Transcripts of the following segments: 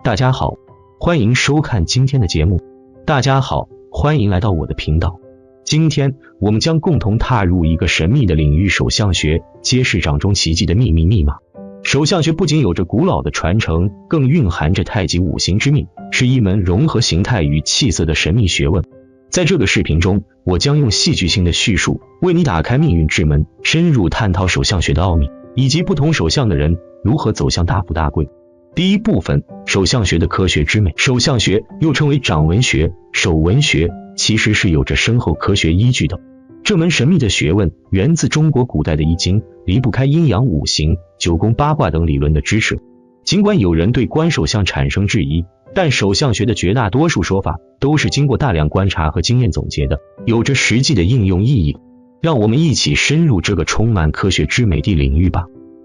大家好，欢迎收看今天的节目。大家好，欢迎来到我的频道。今天我们将共同踏入一个神秘的领域——手相学，揭示掌中奇迹的秘密密码。手相学不仅有着古老的传承，更蕴含着太极五行之秘，是一门融合形态与气色的神秘学问。在这个视频中，我将用戏剧性的叙述为你打开命运之门，深入探讨手相学的奥秘，以及不同手相的人如何走向大富大贵。第一部分，手相学的科学之美。手相学又称为掌纹学、手纹学，其实是有着深厚科学依据的。这门神秘的学问源自中国古代的易经，离不开阴阳五行、九宫八卦等理论的支持。尽管有人对观手相产生质疑，但手相学的绝大多数说法都是经过大量观察和经验总结的，有着实际的应用意义。让我们一起深入这个充满科学之美的领域吧。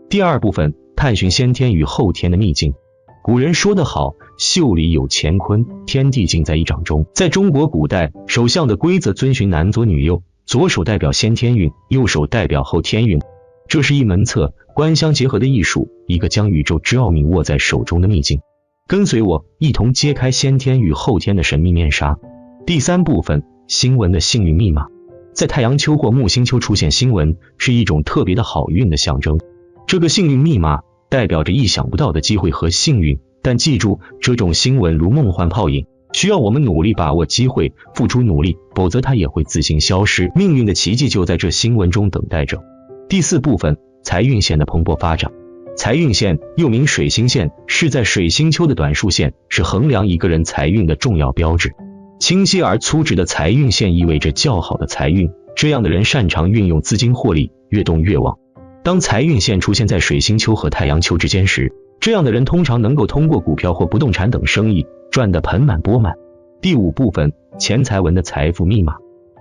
第二部分，探寻先天与后天的秘境。古人说得好，袖里有乾坤，天地尽在一掌中。在中国古代，手相的规则遵循男左女右，左手代表先天运，右手代表后天运。这是一门测官相结合的艺术，一个将宇宙之奥秘握在手中的秘境。跟随我一同揭开先天与后天的神秘面纱。第三部分，星纹的幸运密码。在太阳丘或木星丘出现星纹，是一种特别的好运的象征。这个幸运密码代表着意想不到的机会和幸运，但记住，这种星纹如梦幻泡影，需要我们努力把握机会，付出努力，否则它也会自行消失。命运的奇迹就在这星纹中等待着。第四部分，财运线的蓬勃发展。财运线又名水星线，是在水星丘的短数线，是衡量一个人财运的重要标志。清晰而粗直的财运线意味着较好的财运，这样的人擅长运用资金获利，越动越旺。当财运线出现在水星丘和太阳丘之间时，这样的人通常能够通过股票或不动产等生意赚得盆满钵满。第五部分，钱财纹的财富密码。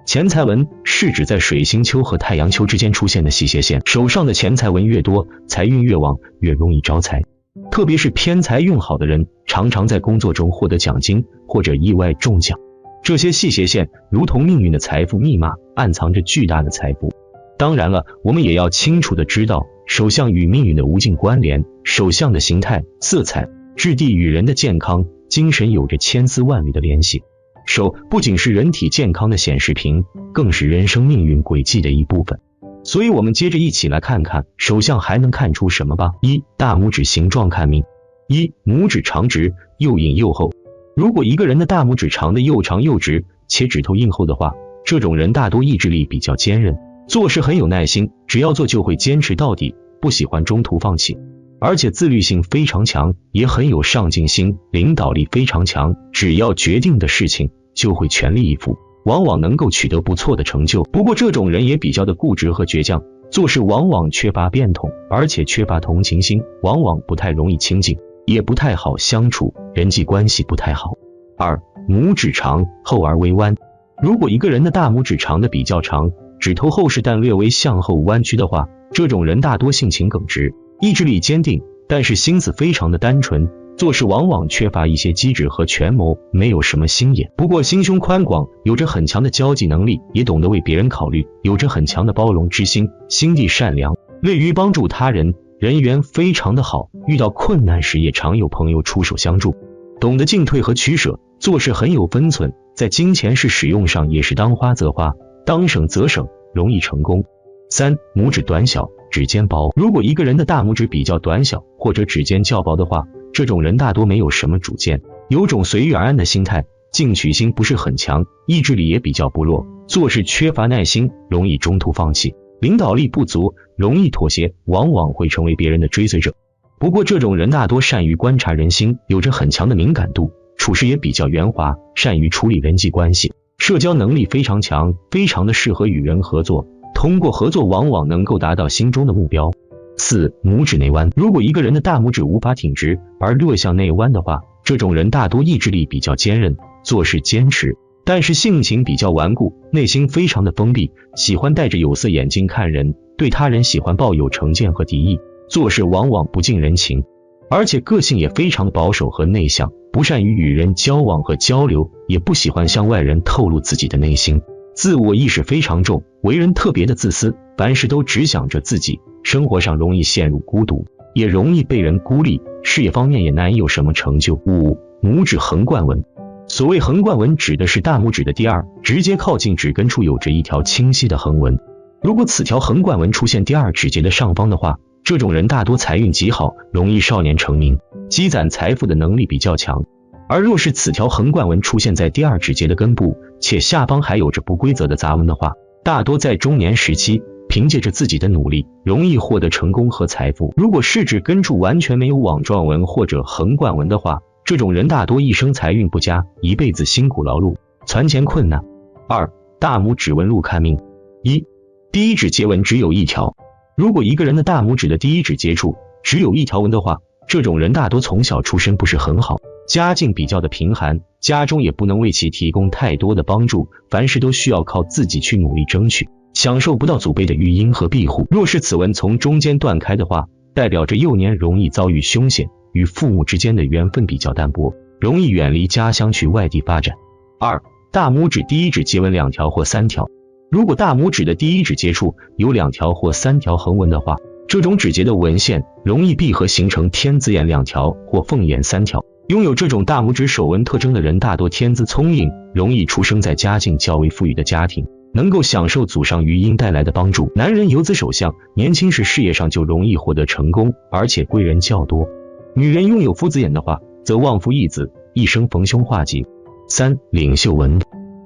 钱财纹是指在水星丘和太阳丘之间出现的细斜线，手上的钱财纹越多，财运越旺，越容易招财。特别是偏财运好的人，常常在工作中获得奖金或者意外中奖。这些细斜线如同命运的财富密码，暗藏着巨大的财富。当然了，我们也要清楚地知道，手相与命运的无尽关联。手相的形态、色彩、质地与人的健康、精神有着千丝万缕的联系。手不仅是人体健康的显示屏，更是人生命运轨迹的一部分。所以我们接着一起来看看手相还能看出什么吧。一、大拇指形状看命。一、拇指长直，又硬又厚。如果一个人的大拇指长得又长又直，且指头硬厚的话，这种人大多意志力比较坚韧，做事很有耐心，只要做就会坚持到底，不喜欢中途放弃。而且自律性非常强，也很有上进心，领导力非常强，只要决定的事情就会全力以赴，往往能够取得不错的成就。不过这种人也比较的固执和倔强，做事往往缺乏变通，而且缺乏同情心，往往不太容易亲近，也不太好相处，人际关系不太好。二、拇指长，厚而微弯。如果一个人的大拇指长得比较长，指头厚实但略微向后弯曲的话，这种人大多性情耿直，意志力坚定，但是心思非常的单纯，做事往往缺乏一些机智和权谋，没有什么心眼。不过心胸宽广，有着很强的交际能力，也懂得为别人考虑，有着很强的包容之心，心地善良，乐于帮助他人，人缘非常的好，遇到困难时也常有朋友出手相助，懂得进退和取舍，做事很有分寸，在金钱使用上也是当花则花，当省则省，容易成功。三、拇指短小，指尖薄。如果一个人的大拇指比较短小，或者指尖较薄的话，这种人大多没有什么主见，有种随遇而安的心态，进取心不是很强，意志力也比较薄弱，做事缺乏耐心，容易中途放弃，领导力不足，容易妥协，往往会成为别人的追随者。不过这种人大多善于观察人心，有着很强的敏感度，处事也比较圆滑，善于处理人际关系，社交能力非常强，非常的适合与人合作，通过合作往往能够达到心中的目标。四、拇指内弯。如果一个人的大拇指无法挺直而略向内弯的话，这种人大多意志力比较坚韧，做事坚持，但是性情比较顽固，内心非常的封闭，喜欢戴着有色眼镜看人，对他人喜欢抱有成见和敌意，做事往往不近人情，而且个性也非常的保守和内向，不善于与人交往和交流，也不喜欢向外人透露自己的内心，自我意识非常重，为人特别的自私，凡事都只想着自己，生活上容易陷入孤独，也容易被人孤立，事业方面也难以有什么成就。5、拇指横贯纹。所谓横贯纹指的是大拇指的第二直接靠近指根处有着一条清晰的横纹。如果此条横贯纹出现第二指节的上方的话，这种人大多财运极好，容易少年成名，积攒财富的能力比较强。而若是此条横贯纹出现在第二指节的根部，且下方还有着不规则的杂纹的话，大多在中年时期凭借着自己的努力，容易获得成功和财富。如果是指根处完全没有网状纹或者横贯纹的话，这种人大多一生财运不佳，一辈子辛苦劳碌，攒钱困难。2、大拇指纹路看命。1、第一指节纹只有一条。如果一个人的大拇指的第一指节处只有一条纹的话，这种人大多从小出身不是很好，家境比较的贫寒，家中也不能为其提供太多的帮助，凡事都需要靠自己去努力争取，享受不到祖辈的育荫和庇护。若是此纹从中间断开的话，代表着幼年容易遭遇凶险，与父母之间的缘分比较淡薄，容易远离家乡去外地发展。2、大拇指第一指节纹2条或3条。如果大拇指的第一指节处有2条或3条横纹的话，这种指节的纹线容易闭合形成天子眼2条或凤眼3条。拥有这种大拇指手纹特征的人大多天资聪颖，容易出生在家境较为富裕的家庭，能够享受祖上余荫带来的帮助。男人有子手相，年轻时事业上就容易获得成功，而且贵人较多。女人拥有夫子眼的话，则旺夫益子，一生逢凶化吉。3、领袖纹。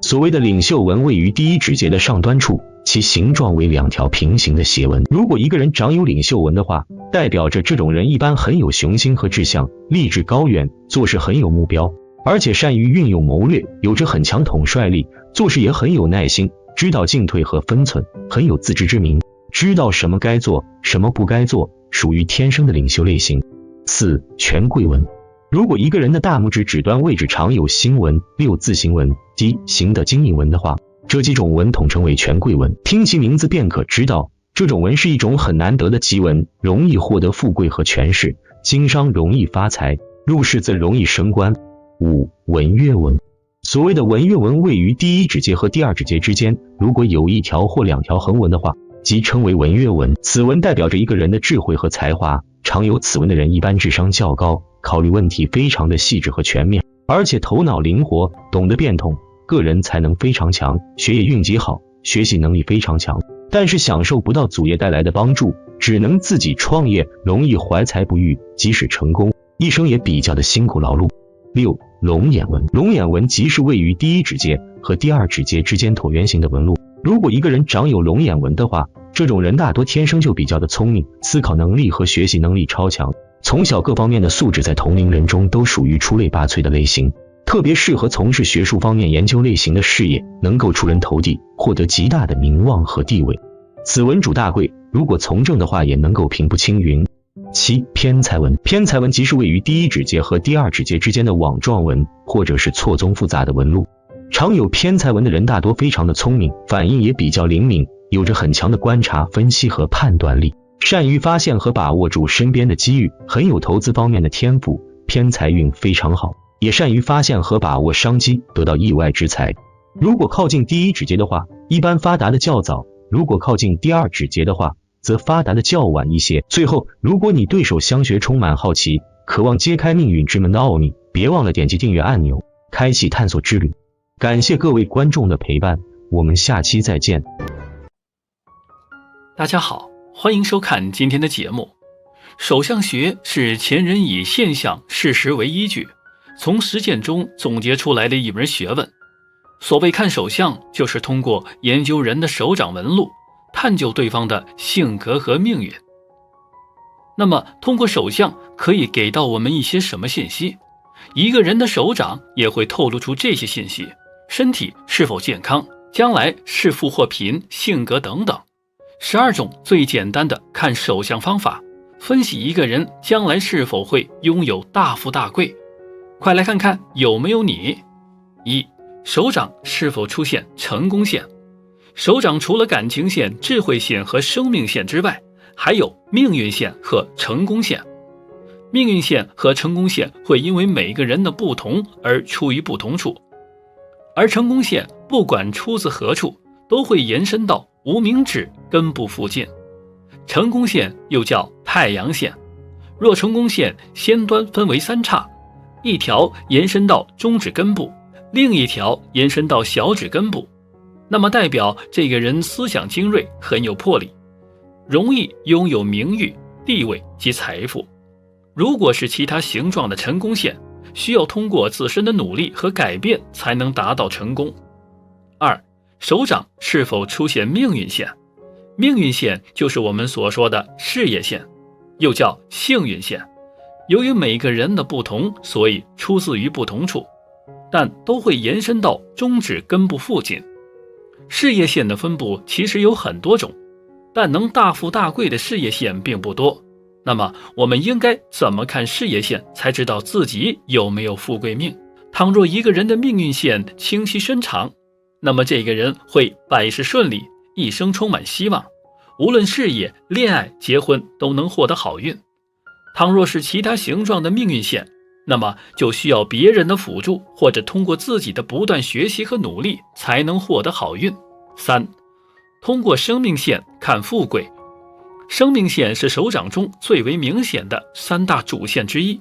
所谓的领袖纹位于第一指节的上端处，其形状为2条平行的斜纹。如果一个人长有领袖纹的话，代表着这种人一般很有雄心和志向，立志高远，做事很有目标，而且善于运用谋略，有着很强统帅力，做事也很有耐心，知道进退和分寸，很有自知之明，知道什么该做，什么不该做，属于天生的领袖类型。4、权贵纹。如果一个人的大拇指指端位置常有星纹、6字形纹、D形的金印纹的话，这几种纹统称为权贵纹。听其名字便可知道，这种纹是一种很难得的吉纹，容易获得富贵和权势，经商容易发财，入仕则容易升官。5、文月纹。所谓的文月纹位于第一指节和第二指节之间，如果有1条或2条横纹的话，即称为文月纹。此纹代表着一个人的智慧和才华，常有此纹的人一般智商较高，考虑问题非常的细致和全面，而且头脑灵活，懂得变通，个人才能非常强，学业运极好，学习能力非常强，但是享受不到祖业带来的帮助，只能自己创业，容易怀才不遇，即使成功，一生也比较的辛苦劳碌。6、龙眼纹。龙眼纹即是位于第一指节和第二指节之间椭圆形的纹路。如果一个人长有龙眼纹的话，这种人大多天生就比较的聪明，思考能力和学习能力超强，从小各方面的素质在同龄人中都属于出类拔萃的类型，特别适合从事学术方面研究类型的事业，能够出人头地，获得极大的名望和地位。此纹主大贵，如果从政的话也能够平步青云。7、偏财纹。偏财纹即是位于第一指节和第二指节之间的网状纹，或者是错综复杂的纹路。常有偏财纹的人大多非常的聪明，反应也比较灵敏，有着很强的观察、分析和判断力，善于发现和把握住身边的机遇，很有投资方面的天赋，偏财运非常好，也善于发现和把握商机，得到意外之财。如果靠近第一指节的话，一般发达的较早；如果靠近第二指节的话，则发达的较晚一些。最后，如果你对手相学充满好奇，渴望揭开命运之门的奥秘，别忘了点击订阅按钮，开启探索之旅。感谢各位观众的陪伴，我们下期再见。大家好，欢迎收看今天的节目。手相学是前人以现象、事实为依据，从实践中总结出来的一门学问。所谓看手相，就是通过研究人的手掌纹路，探究对方的性格和命运。那么通过手相可以给到我们一些什么信息？一个人的手掌也会透露出这些信息，身体是否健康，将来是富或贫，性格等等。12种最简单的看手相方法，分析一个人将来是否会拥有大富大贵。快来看看有没有你。1、手掌是否出现成功线。手掌除了感情线、智慧线和生命线之外，还有命运线和成功线。命运线和成功线会因为每个人的不同而处于不同处，而成功线不管出自何处，都会延伸到无名指根部附近。成功线又叫太阳线，若成功线先端分为三叉，一条延伸到中指根部，另一条延伸到小指根部，那么代表这个人思想精锐，很有魄力，容易拥有名誉、地位及财富。如果是其他形状的成功线，需要通过自身的努力和改变才能达到成功。2. 手掌是否出现命运线？命运线就是我们所说的事业线，又叫幸运线。由于每个人的不同，所以出自于不同处，但都会延伸到中指根部附近。事业线的分布其实有很多种，但能大富大贵的事业线并不多。那么我们应该怎么看事业线，才知道自己有没有富贵命？倘若一个人的命运线清晰深长，那么这个人会百事顺利，一生充满希望，无论事业、恋爱、结婚都能获得好运。倘若是其他形状的命运线，那么就需要别人的辅助，或者通过自己的不断学习和努力才能获得好运。3. 通过生命线看富贵。生命线是手掌中最为明显的三大主线之一，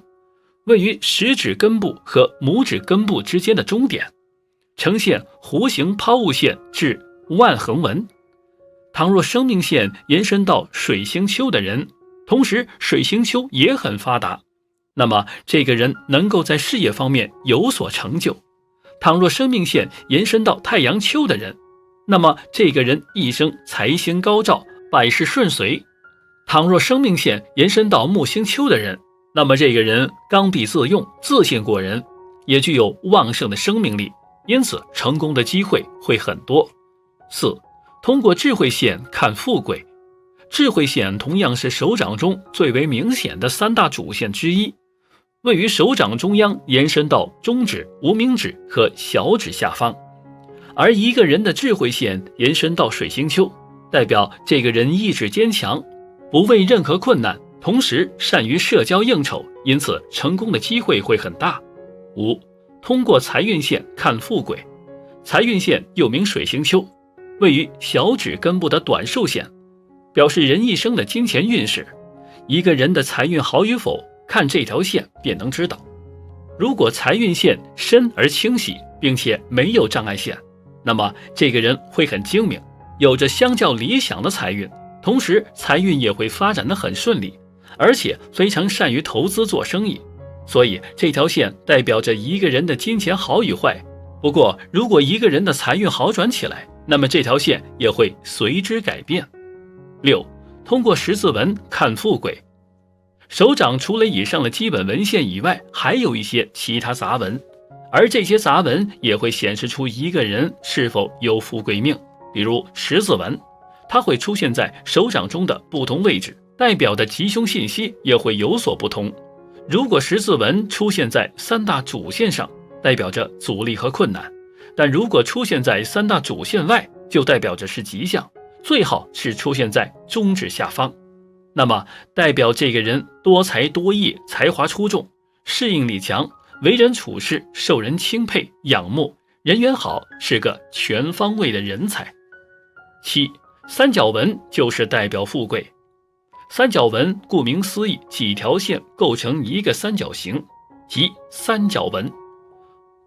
位于食指根部和拇指根部之间的中点，呈现弧形抛物线至万横纹。倘若生命线延伸到水星丘的人，同时水星丘也很发达，那么这个人能够在事业方面有所成就。倘若生命线延伸到太阳丘的人，那么这个人一生财星高照，百事顺遂。倘若生命线延伸到木星丘的人，那么这个人刚愎自用，自信过人，也具有旺盛的生命力，因此成功的机会会很多。4. 通过智慧线看富贵。智慧线同样是手掌中最为明显的三大主线之一，位于手掌中央，延伸到中指、无名指和小指下方。而一个人的智慧线延伸到水星丘，代表这个人意志坚强，不畏任何困难，同时善于社交应酬，因此成功的机会会很大。5. 通过财运线看富贵。财运线又名水星丘，位于小指根部的短寿线，表示人一生的金钱运势。一个人的财运好与否，看这条线便能知道。如果财运线深而清晰，并且没有障碍线，那么这个人会很精明，有着相较理想的财运，同时财运也会发展得很顺利，而且非常善于投资做生意。所以这条线代表着一个人的金钱好与坏。不过如果一个人的财运好转起来，那么这条线也会随之改变。6. 通过十字纹看富贵。手掌除了以上的基本纹线以外，还有一些其他杂纹，而这些杂纹也会显示出一个人是否有富贵命。比如十字纹，它会出现在手掌中的不同位置，代表的吉凶信息也会有所不同。如果十字纹出现在三大主线上，代表着阻力和困难，但如果出现在三大主线外，就代表着是吉祥，最好是出现在中指下方。那么代表这个人多才多艺，才华出众，适应力强，为人处事受人钦佩仰慕，人缘好，是个全方位的人才。7. 三角纹就是代表富贵。三角纹顾名思义，几条线构成一个三角形，即三角纹。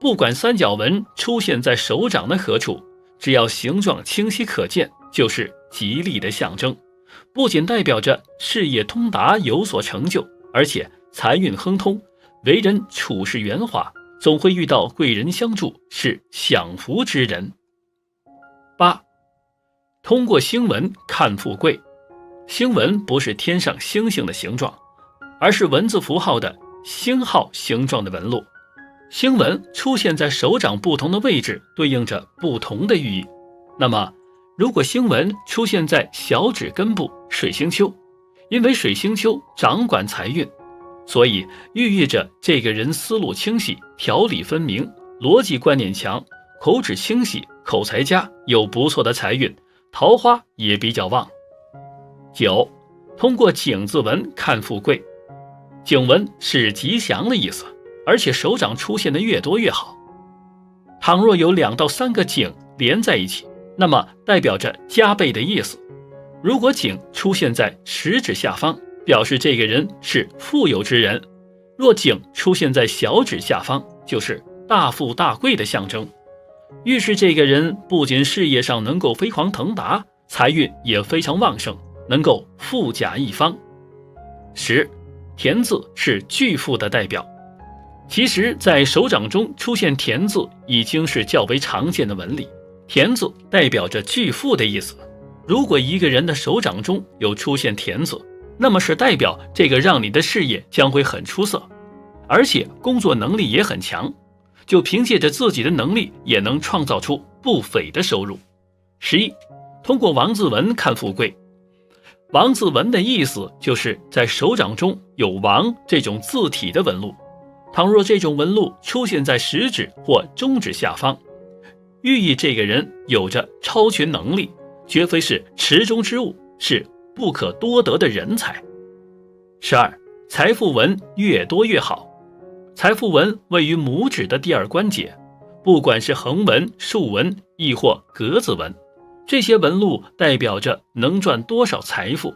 不管三角纹出现在手掌的何处，只要形状清晰可见，就是吉利的象征。不仅代表着事业通达有所成就，而且财运亨通，为人处事圆滑，总会遇到贵人相助，是享福之人。8. 通过星纹看富贵。星纹不是天上星星的形状，而是文字符号的星号形状的纹路。星纹出现在手掌不同的位置，对应着不同的寓意。那么如果星纹出现在小指根部水星丘，因为水星丘掌管财运，所以寓意着这个人思路清晰，条理分明，逻辑观念强，口齿清晰，口才佳，有不错的财运，桃花也比较旺。9. 通过井字纹看富贵。井纹是吉祥的意思，而且手掌出现的越多越好。倘若有2到3个井连在一起，那么代表着加倍的意思。如果井出现在食指下方，表示这个人是富有之人。若井出现在小指下方，就是大富大贵的象征，预示这个人不仅事业上能够飞黄腾达，财运也非常旺盛，能够富甲一方。10. 田字是巨富的代表。其实在手掌中出现田字已经是较为常见的纹理，田字代表着巨富的意思。如果一个人的手掌中有出现田字，那么是代表这个让你的事业将会很出色，而且工作能力也很强，就凭借着自己的能力也能创造出不菲的收入。11. 通过王字纹看富贵。王字纹的意思就是在手掌中有王这种字体的纹路，倘若这种纹路出现在食指或中指下方，寓意这个人有着超群能力，绝非是池中之物，是不可多得的人才。12. 财富纹越多越好。财富纹位于拇指的第二关节，不管是横纹、竖纹亦或格子纹，这些纹路代表着能赚多少财富。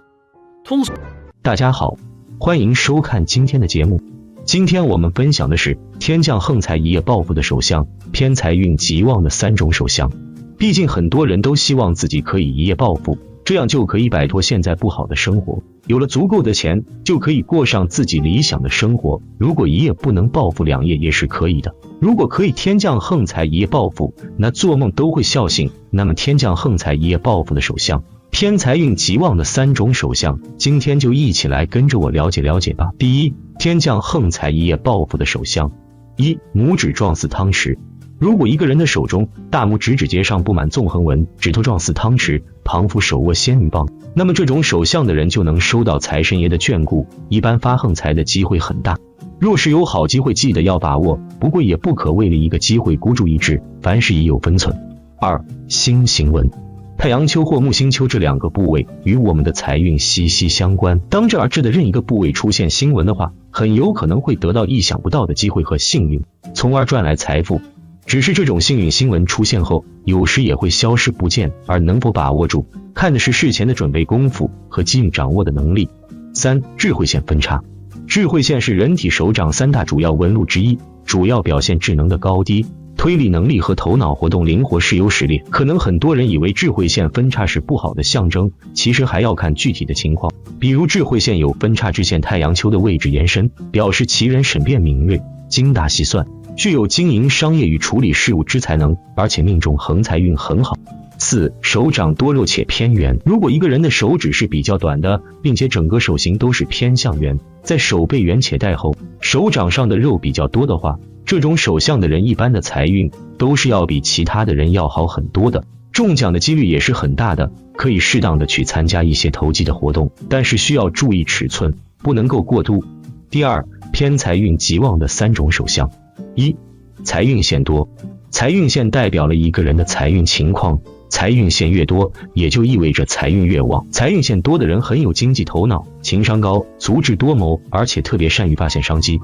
大家好，欢迎收看今天的节目。今天我们分享的是天降横财一夜暴富的手相，偏财运极旺的3种手相。毕竟很多人都希望自己可以一夜暴富，这样就可以摆脱现在不好的生活，有了足够的钱就可以过上自己理想的生活。如果一夜不能暴富，2夜也是可以的。如果可以天降横财一夜暴富，那做梦都会笑醒。那么天降横财一夜暴富的手相，偏财运极旺的3种手相，今天就一起来跟着我了解了解吧。第一，天降横财一夜暴富的手相。1. 拇指状似汤匙。如果一个人的手中大拇指指节上布满纵横纹，指头状似汤匙，旁扶手握仙女棒，那么这种手相的人就能收到财神爷的眷顾，一般发横财的机会很大。若是有好机会，记得要把握，不过也不可为了一个机会孤注一掷，凡事已有分寸。2. 星形纹。太阳丘或木星丘这2个部位与我们的财运息息相关，当这2字的任一个部位出现星纹的话，很有可能会得到意想不到的机会和幸运，从而赚来财富。只是这种幸运星纹出现后，有时也会消失不见，而能否把握住，看的是事前的准备功夫和机遇掌握的能力。3. 智慧线分叉。智慧线是人体手掌3大主要纹路之一，主要表现智能的高低、推理能力和头脑活动灵活是优势劣。可能很多人以为智慧线分叉是不好的象征，其实还要看具体的情况。比如智慧线有分叉之线太阳丘的位置延伸，表示其人审辩敏锐，精打细算，具有经营商业与处理事务之才能，而且命中横财运很好。4. 手掌多肉且偏圆。如果一个人的手指是比较短的，并且整个手型都是偏向圆，在手背圆且带厚，手掌上的肉比较多的话，这种手相的人一般的财运都是要比其他的人要好很多的，中奖的几率也是很大的，可以适当的去参加一些投机的活动，但是需要注意尺寸，不能够过度。第2，偏财运极旺的3种手相。1. 财运线多。财运线代表了一个人的财运情况，财运线越多，也就意味着财运越旺。财运线多的人很有经济头脑，情商高，足智多谋，而且特别善于发现商机。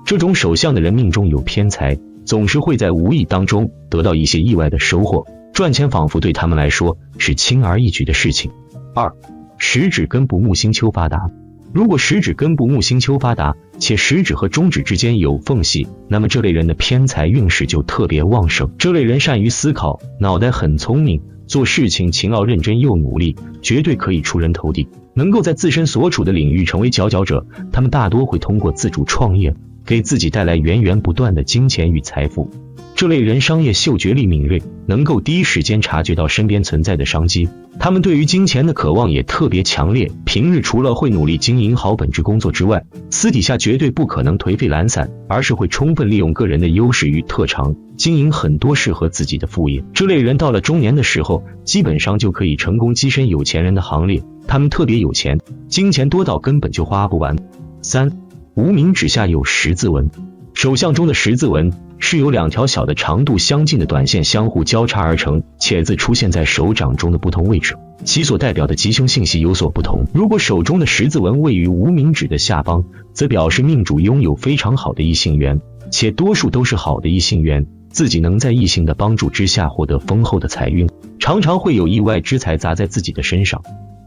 这种手相的人命中有偏财，总是会在无意当中得到一些意外的收获，赚钱仿佛对他们来说是轻而易举的事情。2. 食指根部木星丘发达。如果食指根部木星丘发达，且食指和中指之间有缝隙，那么这类人的偏财运势就特别旺盛。这类人善于思考，脑袋很聪明，做事情勤劳认真又努力，绝对可以出人头地，能够在自身所处的领域成为佼佼者。他们大多会通过自主创业，给自己带来源源不断的金钱与财富。这类人商业嗅觉力敏锐，能够第一时间察觉到身边存在的商机。他们对于金钱的渴望也特别强烈，平日除了会努力经营好本职工作之外，私底下绝对不可能颓废懒散，而是会充分利用个人的优势与特长，经营很多适合自己的副业。这类人到了中年的时候，基本上就可以成功跻身有钱人的行列。他们特别有钱，金钱多到根本就花不完。3. 无名指下有十字纹。手相中的十字纹是由2条小的长度相近的短线相互交叉而成，且自出现在手掌中的不同位置，其所代表的吉凶信息有所不同。如果手中的十字纹位于无名指的下方，则表示命主拥有非常好的异性缘，且多数都是好的异性缘，自己能在异性的帮助之下获得丰厚的财运，常常会有意外之财砸在自己的身上。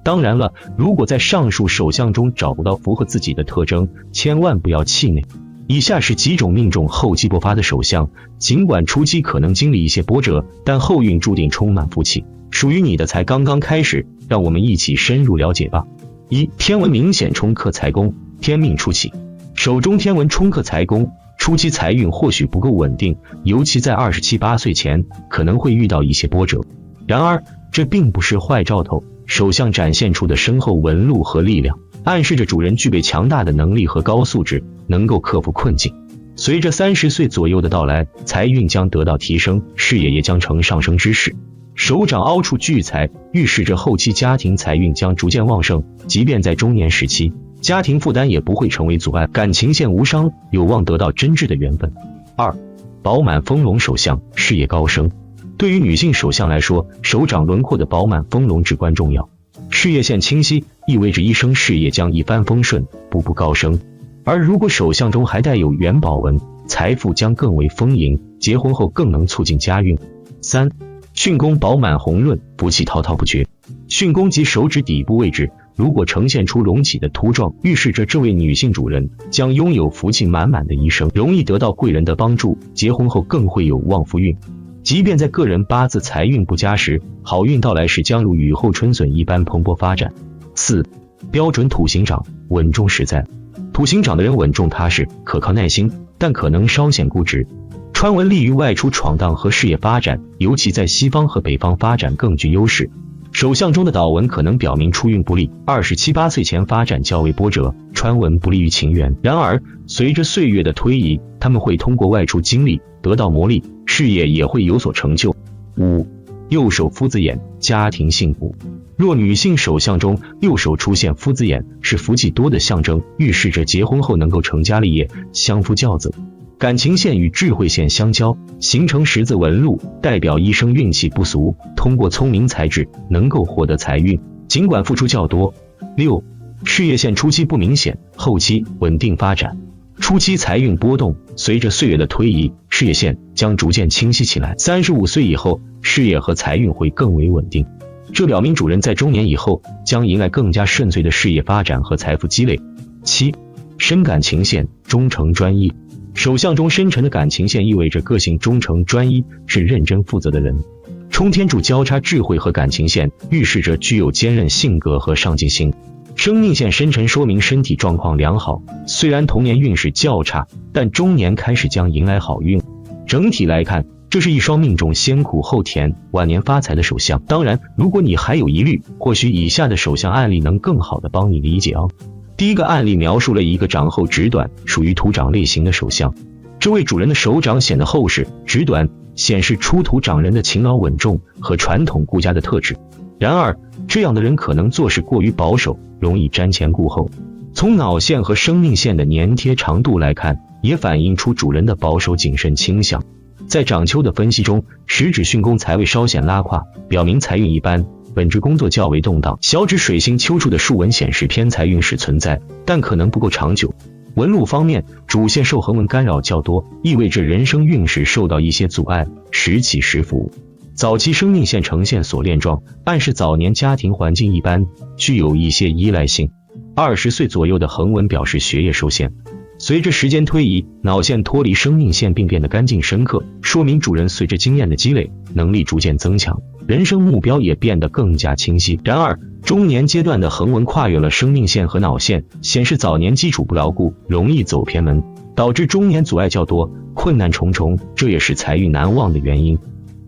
当然了，如果在上述手相中找不到符合自己的特征，千万不要气馁。以下是几种命中厚积薄发的手相，尽管初期可能经历一些波折，但后运注定充满福气，属于你的才刚刚开始，让我们一起深入了解吧。1. 天文明显冲克财宫，天命初期。手中天文冲克财宫，初期财运或许不够稳定，尤其在27、28岁前可能会遇到一些波折。然而这并不是坏兆头，手相展现出的深厚纹路和力量，暗示着主人具备强大的能力和高素质，能够克服困境。随着30岁左右的到来，财运将得到提升，事业也将呈上升之势。手掌凹处聚财，预示着后期家庭财运将逐渐旺盛，即便在中年时期，家庭负担也不会成为阻碍，感情线无伤，有望得到真挚的缘分。2. 饱满丰隆手相，事业高升。对于女性手相来说，手掌轮廓的饱满丰隆至关重要。事业线清晰，意味着一生事业将一帆风顺，步步高升。而如果手相中还带有元宝纹，财富将更为丰盈，结婚后更能促进家运。3. 巽宫饱满红润，福气滔滔不绝。巽宫及手指底部位置如果呈现出隆起的凸状，预示着这位女性主人将拥有福气满满的一生，容易得到贵人的帮助，结婚后更会有旺夫运。即便在个人八字财运不佳时，好运到来时将如雨后春笋一般蓬勃发展。4. 标准土星掌，稳重实在。土星掌的人稳重踏实，可靠耐心，但可能稍显固执。穿纹利于外出闯荡和事业发展，尤其在西方和北方发展更具优势。手相中的倒纹可能表明出运不利，27、28岁前发展较为波折，穿纹不利于情缘。然而随着岁月的推移，他们会通过外出经历得到磨砺，事业也会有所成就。5. 右手夫子眼，家庭幸福。若女性手相中右手出现夫子眼，是福气多的象征，预示着结婚后能够成家立业，相夫教子。感情线与智慧线相交，形成十字纹路，代表一生运气不俗，通过聪明才智能够获得财运，尽管付出较多。6. 事业线初期不明显，后期稳定发展。初期财运波动，随着岁月的推移，事业线将逐渐清晰起来。35岁以后，事业和财运会更为稳定，这表明主人在中年以后将迎来更加顺遂的事业发展和财富积累。7. 深感情线，忠诚专一。手相中深沉的感情线意味着个性忠诚专一，是认真负责的人。冲天柱交叉智慧和感情线，预示着具有坚韧性格和上进心。生命线深沉说明身体状况良好，虽然童年运势较差，但中年开始将迎来好运。整体来看，这是一双命中先苦后甜，晚年发财的手相。当然，如果你还有疑虑，或许以下的手相案例能更好的帮你理解哦。第一个案例描述了一个掌厚指短，属于土掌类型的手相。这位主人的手掌显得厚实、指短，显示出土掌人的勤劳稳重和传统顾家的特质。然而，这样的人可能做事过于保守，容易瞻前顾后。从脑线和生命线的粘贴长度来看，也反映出主人的保守谨慎倾向。在掌丘的分析中，食指巽宫财位稍显拉胯，表明财运一般，本职工作较为动荡。小指水星丘处的竖纹显示偏财运势存在，但可能不够长久。纹路方面，主线受横纹干扰较多，意味着人生运势受到一些阻碍，时起时伏。早期生命线呈现锁链状，暗示早年家庭环境一般，具有一些依赖性。20岁左右的横纹表示学业受限。随着时间推移，脑线脱离生命线并变得干净深刻，说明主人随着经验的积累，能力逐渐增强，人生目标也变得更加清晰。然而，中年阶段的横纹跨越了生命线和脑线，显示早年基础不牢固，容易走偏门，导致中年阻碍较多，困难重重，这也是财运难旺的原因。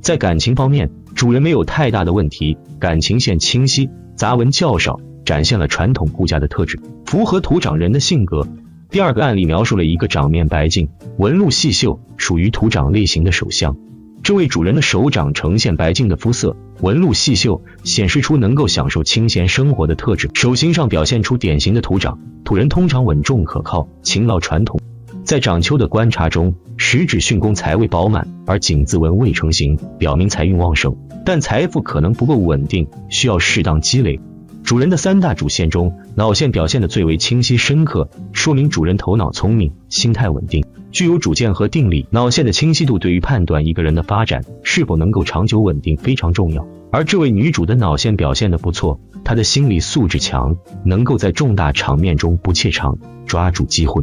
在感情方面，主人没有太大的问题，感情线清晰，杂纹较少，展现了传统顾家的特质，符合土掌人的性格。第二个案例描述了一个掌面白净，纹路细绣，属于土掌类型的手相。这位主人的手掌呈现白净的肤色，纹路细绣，显示出能够享受清闲生活的特质。手型上表现出典型的土掌，土人通常稳重可靠，勤劳传统。在掌丘的观察中，食指巽宫财位饱满，而井字纹未成型，表明财运旺盛，但财富可能不够稳定，需要适当积累。主人的三大主线中，脑线表现得最为清晰深刻，说明主人头脑聪明，心态稳定，具有主见和定力。脑线的清晰度对于判断一个人的发展是否能够长久稳定非常重要。而这位女主的脑线表现得不错，他的心理素质强，能够在重大场面中不怯场，抓住机会。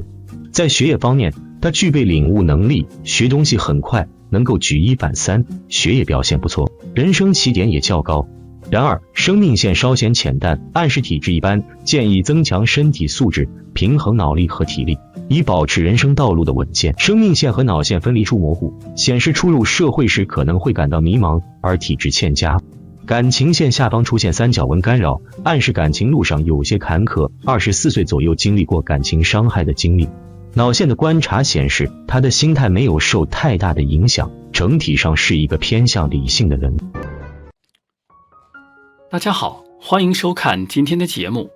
在学业方面，他具备领悟能力，学东西很快，能够举一反三，学业表现不错，人生起点也较高。然而生命线稍显浅淡，暗示体质一般，建议增强身体素质，平衡脑力和体力，以保持人生道路的稳健。生命线和脑线分离处模糊，显示初入社会时可能会感到迷茫，而体质欠佳。感情线下方出现三角纹干扰，暗示感情路上有些坎坷，24岁左右经历过感情伤害的经历。脑线的观察显示，他的心态没有受太大的影响，整体上是一个偏向理性的人。大家好，欢迎收看今天的节目。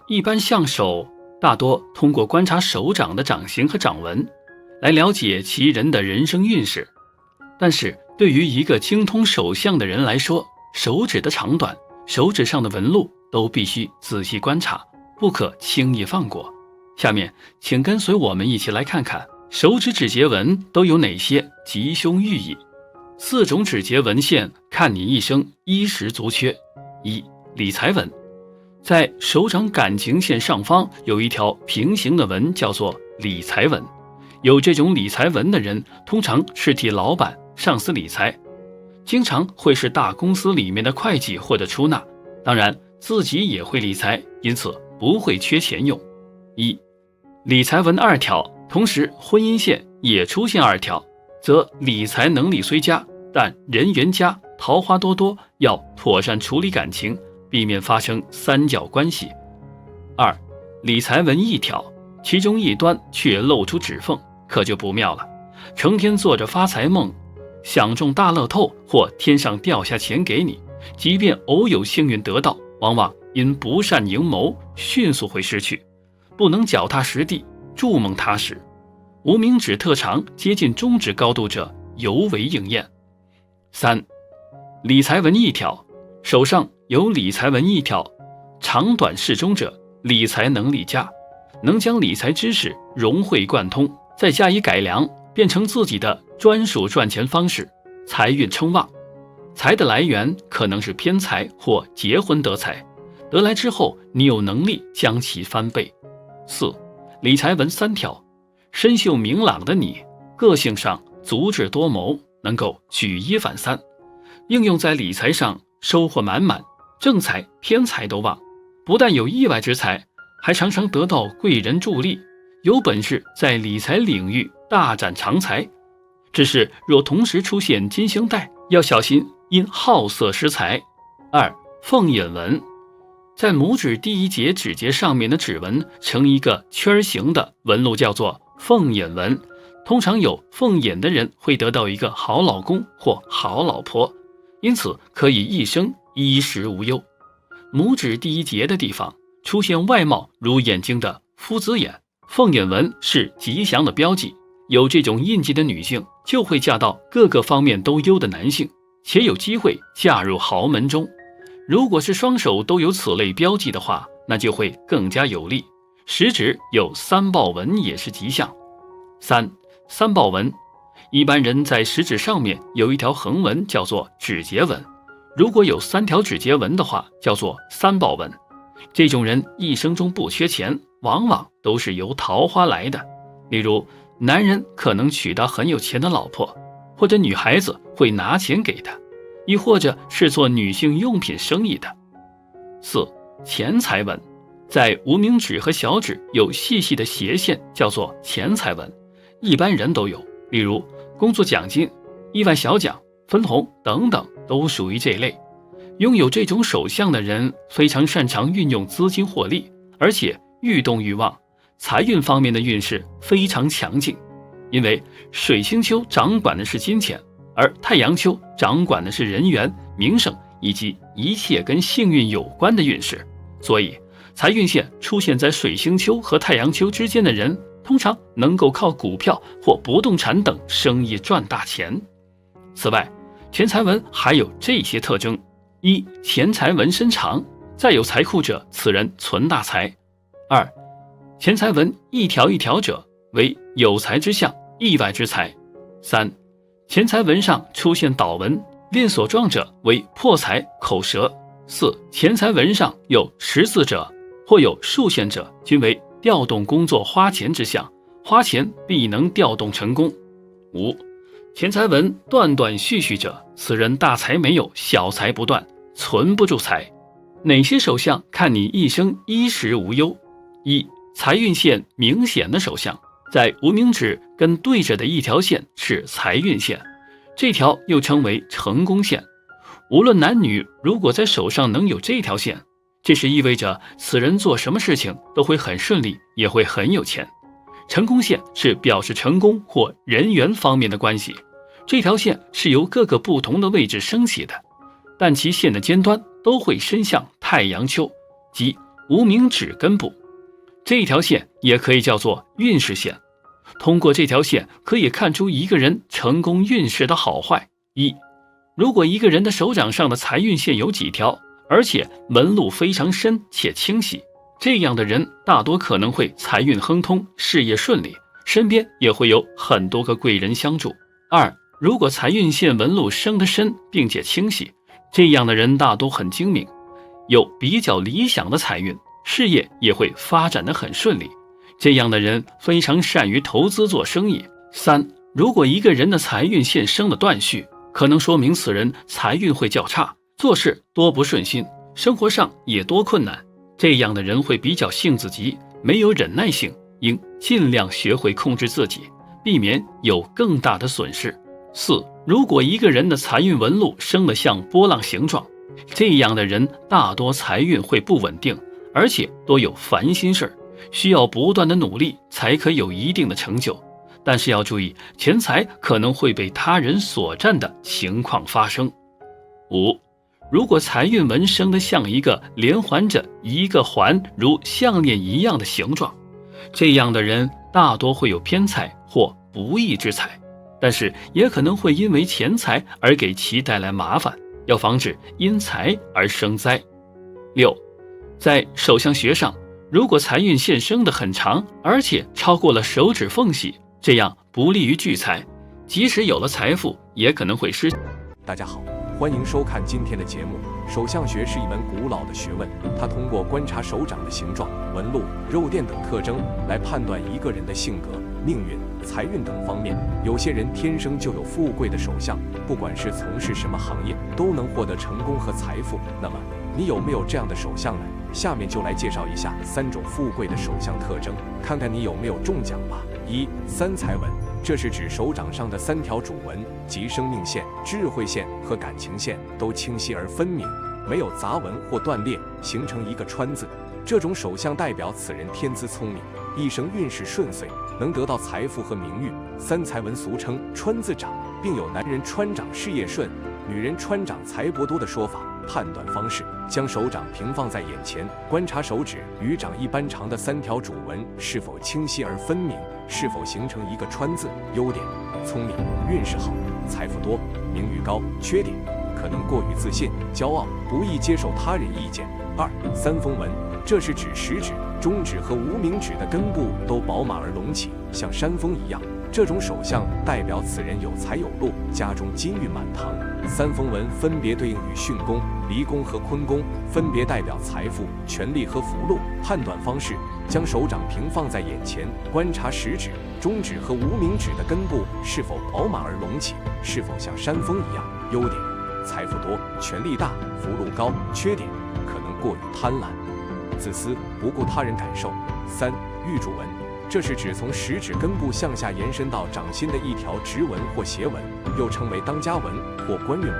一般相手大多通过观察手掌的掌形和掌纹来了解其人的人生运势，但是对于一个精通手相的人来说，手指的长短、手指上的纹路都必须仔细观察，不可轻易放过。下面请跟随我们一起来看看手指指节纹都有哪些吉凶寓意。4种指节纹线看你一生衣食足缺。1. 理财纹，在手掌感情线上方有一条平行的纹，叫做理财纹。有这种理财纹的人，通常是替老板、上司理财，经常会是大公司里面的会计或者出纳，当然自己也会理财，因此不会缺钱用。1. 理财纹2条，同时婚姻线也出现2条，则理财能力虽佳，但人缘佳，桃花多，要妥善处理感情，避免发生三角关系。2. 理财纹1条，其中一端却露出指缝，可就不妙了，成天做着发财梦，想中大乐透或天上掉下钱给你，即便偶有幸运得到，往往因不善营谋，迅速会失去，不能脚踏实地，筑梦踏实。无名指特长接近中指高度者尤为应验。3. 理财纹1条，手上有理财纹1条，长短适中者理财能力佳，能将理财知识融会贯通，再加以改良，变成自己的专属赚钱方式，财运称旺。财的来源可能是偏财或结婚得财，得来之后你有能力将其翻倍。4. 理财纹3条，身秀明朗的你，个性上足智多谋，能够举一反三，应用在理财上收获满满，正财偏财都旺，不但有意外之财，还常常得到贵人助力，有本事在理财领域大展长才。只是若同时出现金星带，要小心因好色失财。2. 凤眼纹，在拇指第1节指节上面的指纹呈一个圈形的纹路，叫做凤眼纹。通常有凤眼的人会得到一个好老公或好老婆，因此可以一生衣食无忧。拇指第1节的地方出现外貌如眼睛的夫子眼，凤眼纹是吉祥的标记，有这种印记的女性就会嫁到各个方面都优的男性，且有机会嫁入豪门中。如果是双手都有此类标记的话，那就会更加有利。食指有3豹纹也是吉祥。3. 3豹纹，一般人在食指上面有一条横纹，叫做指节纹，如果有3条指节纹的话，叫做3豹纹。这种人一生中不缺钱，往往都是由桃花来的。例如男人可能娶到很有钱的老婆，或者女孩子会拿钱给他，亦或者是做女性用品生意的。4. 钱财纹，在无名指和小指有细细的斜线，叫做钱财纹，一般人都有，例如工作奖金、意外小奖、分红等等，都属于这类。拥有这种手相的人非常擅长运用资金获利，而且愈动愈旺，财运方面的运势非常强劲。因为水星丘掌管的是金钱，而太阳丘掌管的是人缘、名声以及一切跟幸运有关的运势，所以财运线出现在水星丘和太阳丘之间的人，通常能够靠股票或不动产等生意赚大钱。此外，钱财纹还有这些特征： 1. 钱财纹身长，再有财库者，此人存大财。 2. 钱财纹一条一条者，为有财之象，意外之财。 3. 钱财纹上出现倒纹、链锁状者，为破财、口舌。4. 钱财文上有十字者或有竖线者，均为调动工作花钱之象，花钱必能调动成功。5. 钱财文断断续续者，此人大财没有，小财不断，存不住财。哪些手相看你一生衣食无忧？ 1. 财运线明显的手相，在无名指跟对着的一条线是财运线，这条又称为成功线。无论男女，如果在手上能有这条线，这是意味着此人做什么事情都会很顺利，也会很有钱。成功线是表示成功或人缘方面的关系，这条线是由各个不同的位置升起的，但其线的尖端都会伸向太阳丘，即无名指根部。这条线也可以叫做运势线。通过这条线可以看出一个人成功运势的好坏。1. 如果一个人的手掌上的财运线有几条，而且纹路非常深且清晰，这样的人大多可能会财运亨通，事业顺利，身边也会有很多个贵人相助。2. 如果财运线纹路生得深并且清晰，这样的人大多很精明，有比较理想的财运，事业也会发展得很顺利，这样的人非常善于投资做生意。3. 如果一个人的财运线生了断续，可能说明此人财运会较差，做事多不顺心，生活上也多困难，这样的人会比较性子急，没有忍耐性，应尽量学会控制自己，避免有更大的损失。4. 如果一个人的财运纹路生得像波浪形状，这样的人大多财运会不稳定，而且多有烦心事，需要不断的努力才可以有一定的成就。但是要注意，钱财可能会被他人所占的情况发生。5. 如果财运纹生得像一个连环着一个环如项链一样的形状，这样的人大多会有偏财或不义之财，但是也可能会因为钱财而给其带来麻烦，要防止因财而生灾。6. 在手相学上，如果财运线生得很长，而且超过了手指缝隙，这样不利于聚财，即使有了财富也可能会失。大家好，欢迎收看今天的节目。手相学是一门古老的学问，它通过观察手掌的形状、纹路、肉垫等特征来判断一个人的性格、命运、财运等方面。有些人天生就有富贵的手相，不管是从事什么行业，都能获得成功和财富。那么你有没有这样的手相呢？下面就来介绍一下3种富贵的手相特征，看看你有没有中奖吧。1. 三财纹，这是指手掌上的3条主纹，即生命线、智慧线和感情线都清晰而分明，没有杂纹或断裂，形成一个川字。这种手相代表此人天资聪明，一生运势顺遂，能得到财富和名誉。三财纹俗称川字掌，并有男人川掌事业顺，女人川掌财帛多的说法。判断方式：将手掌平放在眼前，观察手指与掌一般长的3条主纹是否清晰而分明，是否形成一个川字。优点：聪明，运势好，财富多，名誉高。缺点：可能过于自信、骄傲，不易接受他人意见。2. 三峰纹，这是指食指、中指和无名指的根部都饱满而隆起，像山峰一样。这种手相代表此人有财有路，家中金玉满堂。三峰纹分别对应于巽宫、离宫和坤宫，分别代表财富、权力和福禄。判断方式：将手掌平放在眼前，观察食指、中指和无名指的根部是否饱满而隆起，是否像山峰一样。优点：财富多，权力大，福禄高。缺点：可能过于贪婪、自私，不顾他人感受。3. 玉柱纹，这是指从食指根部向下延伸到掌心的一条直纹或斜纹，又称为当家纹或官运纹。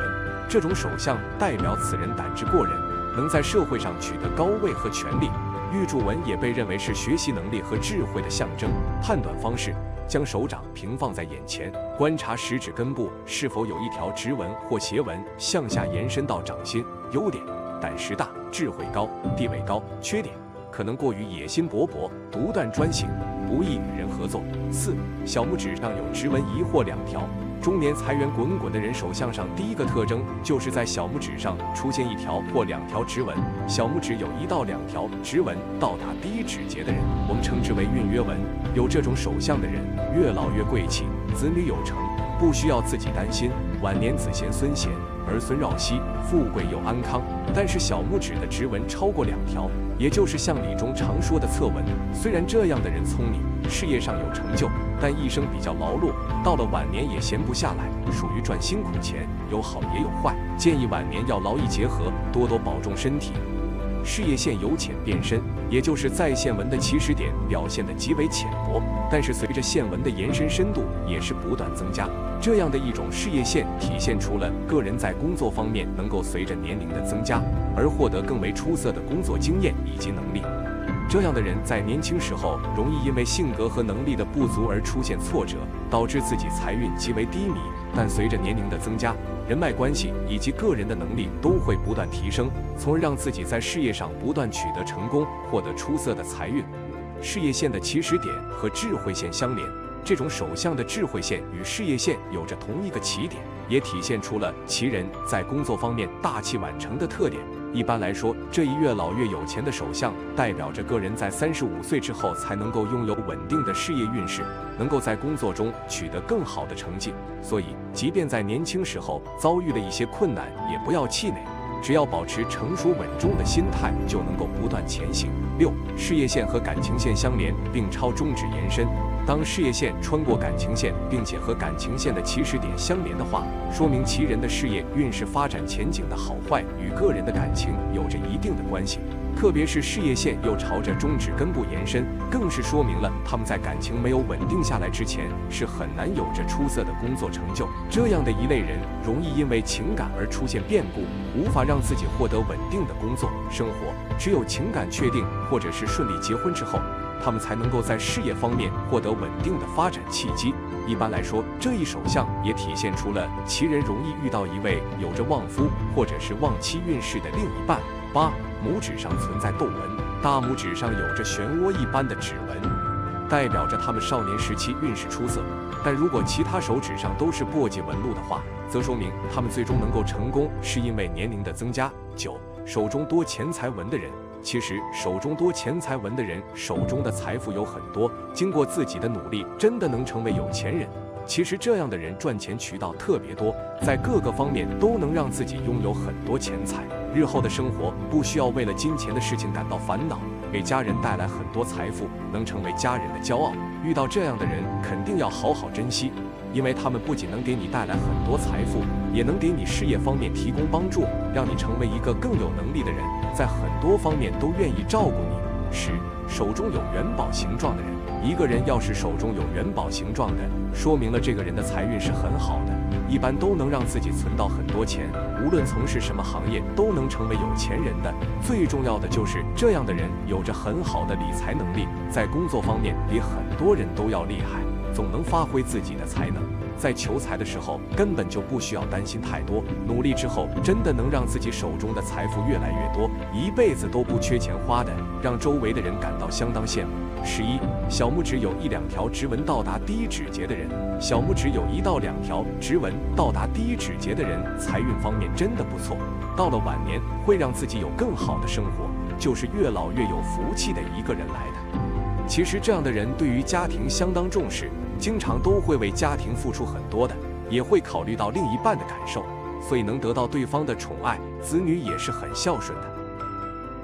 这种手相代表此人胆智过人，能在社会上取得高位和权力。玉柱纹也被认为是学习能力和智慧的象征。判断方式：将手掌平放在眼前，观察食指根部是否有一条直纹或斜纹向下延伸到掌心。优点：胆识大，智慧高，地位高。缺点：可能过于野心勃勃，独断专行，不易与人合作。4. 小拇指上有直纹1或2条。中年财源滚滚的人手相上第一个特征就是在小拇指上出现1条或2条直纹，小拇指有1到2条直纹到达第一指节的人，我们称之为运约纹。有这种手相的人，越老越贵气，子女有成，不需要自己担心，晚年子贤孙贤，儿儿孙绕膝，富贵又安康。但是小拇指的直纹超过2条，也就是像理中常说的侧纹。虽然这样的人聪明，事业上有成就，但一生比较劳碌，到了晚年也闲不下来，属于赚辛苦钱，有好也有坏。建议晚年要劳逸结合，多多保重身体。事业线由浅变深，也就是在线纹的起始点表现得极为浅薄，但是随着线纹的延伸深度也是不断增加。这样的一种事业线体现出了个人在工作方面能够随着年龄的增加而获得更为出色的工作经验以及能力。这样的人在年轻时候容易因为性格和能力的不足而出现挫折，导致自己财运极为低迷。但随着年龄的增加，人脉关系以及个人的能力都会不断提升，从而让自己在事业上不断取得成功，获得出色的财运。事业线的起始点和智慧线相连，这种手相的智慧线与事业线有着同一个起点，也体现出了其人在工作方面大器晚成的特点。一般来说，这一越老越有钱的手相，代表着个人在35岁之后才能够拥有稳定的事业运势，能够在工作中取得更好的成绩。所以，即便在年轻时候遭遇了一些困难，也不要气馁，只要保持成熟稳重的心态，就能够不断前行。6. 事业线和感情线相连，并超中指延伸。当事业线穿过感情线，并且和感情线的起始点相连的话，说明其人的事业运势发展前景的好坏与个人的感情有着一定的关系。特别是事业线又朝着中指根部延伸，更是说明了他们在感情没有稳定下来之前，是很难有着出色的工作成就。这样的一类人，容易因为情感而出现变故，无法让自己获得稳定的工作生活。只有情感确定，或者是顺利结婚之后，他们才能够在事业方面获得稳定的发展契机。一般来说，这一手相也体现出了其人容易遇到一位有着旺夫或者是旺妻运势的另一半。8. 拇指上存在斗纹，大拇指上有着漩涡一般的指纹，代表着他们少年时期运势出色。但如果其他手指上都是簸箕纹路的话，则说明他们最终能够成功是因为年龄的增加。9. 手中多钱财纹的人，其实手中多钱财纹的人手中的财富有很多，经过自己的努力，真的能成为有钱人。其实这样的人赚钱渠道特别多，在各个方面都能让自己拥有很多钱财，日后的生活不需要为了金钱的事情感到烦恼，给家人带来很多财富，能成为家人的骄傲。遇到这样的人，肯定要好好珍惜，因为他们不仅能给你带来很多财富，也能给你事业方面提供帮助，让你成为一个更有能力的人，在很多方面都愿意照顾你。10. 手中有元宝形状的人，一个人要是手中有元宝形状的，说明了这个人的财运是很好的，一般都能让自己存到很多钱，无论从事什么行业都能成为有钱人的。最重要的就是这样的人有着很好的理财能力，在工作方面比很多人都要厉害，总能发挥自己的才能。在求财的时候根本就不需要担心太多，努力之后真的能让自己手中的财富越来越多，一辈子都不缺钱花的，让周围的人感到相当羡慕。11. 小拇指有1、2条直纹到达第一指节的人，小拇指有1到2条直纹到达第一指节的人，财运方面真的不错，到了晚年会让自己有更好的生活，就是越老越有福气的一个人来的。其实这样的人对于家庭相当重视，经常都会为家庭付出很多的，也会考虑到另一半的感受，所以能得到对方的宠爱，子女也是很孝顺的，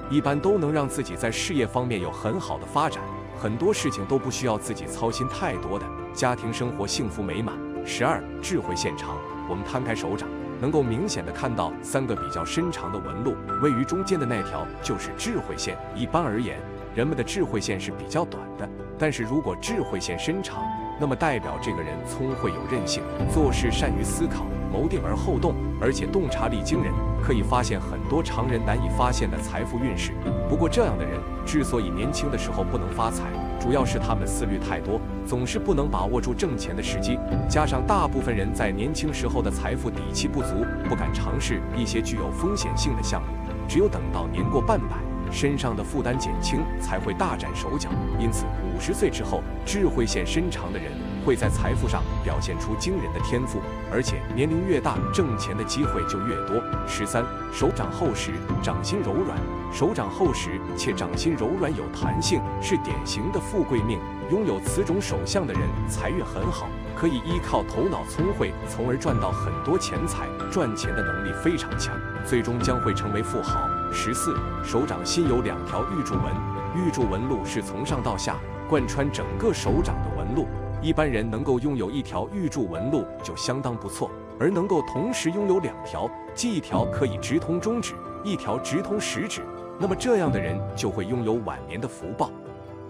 一般都能让自己在事业方面有很好的发展，很多事情都不需要自己操心太多的，家庭生活幸福美满。12. 智慧线长，我们摊开手掌，能够明显的看到3个比较深长的纹路，位于中间的那条就是智慧线。一般而言，人们的智慧线是比较短的，但是如果智慧线深长，那么代表这个人聪慧有韧性，做事善于思考，谋定而后动，而且洞察力惊人，可以发现很多常人难以发现的财富运势。不过这样的人之所以年轻的时候不能发财，主要是他们思虑太多，总是不能把握住挣钱的时机，加上大部分人在年轻时候的财富底气不足，不敢尝试一些具有风险性的项目，只有等到年过半百，身上的负担减轻，才会大展手脚。因此50岁之后，智慧线深长的人会在财富上表现出惊人的天赋，而且年龄越大，挣钱的机会就越多。13. 手掌厚实，掌心柔软，手掌厚实且掌心柔软有弹性，是典型的富贵命。拥有此种手相的人财运很好，可以依靠头脑聪慧，从而赚到很多钱财，赚钱的能力非常强，最终将会成为富豪。14. 手掌心有2条玉柱纹，玉柱纹路是从上到下贯穿整个手掌的纹路，一般人能够拥有1条玉柱纹路就相当不错，而能够同时拥有2条，即1条可以直通中指，1条直通食指，那么这样的人就会拥有晚年的福报。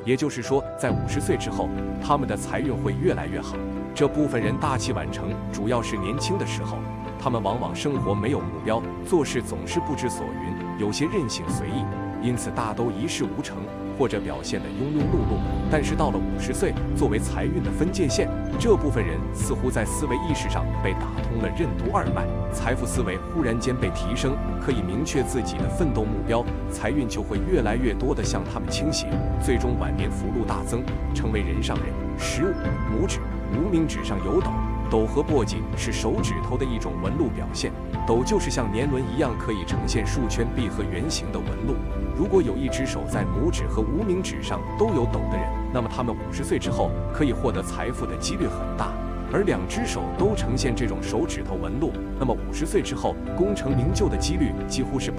也就是说，在50岁之后，他们的财运会越来越好。这部分人大器晚成，主要是年轻的时候，他们往往生活没有目标，做事总是不知所云，有些任性随意，因此大都一事无成，或者表现得庸庸碌碌。但是到了50岁，作为财运的分界线，这部分人似乎在思维意识上被打通了任督二脉，财富思维忽然间被提升，可以明确自己的奋斗目标，财运就会越来越多地向他们倾斜，最终晚年福禄大增，成为人上人。15. 拇指，无名指上有斗，斗和簸箕是手指头的一种纹路表现，斗就是像年轮一样可以呈现竖圈、闭合、圆形的纹路。如果有一只手在拇指和无名指上都有斗的人，那么他们50岁之后可以获得财富的几率很大。而2只手都呈现这种手指头纹路，那么50岁之后功成名就的几率几乎是100%。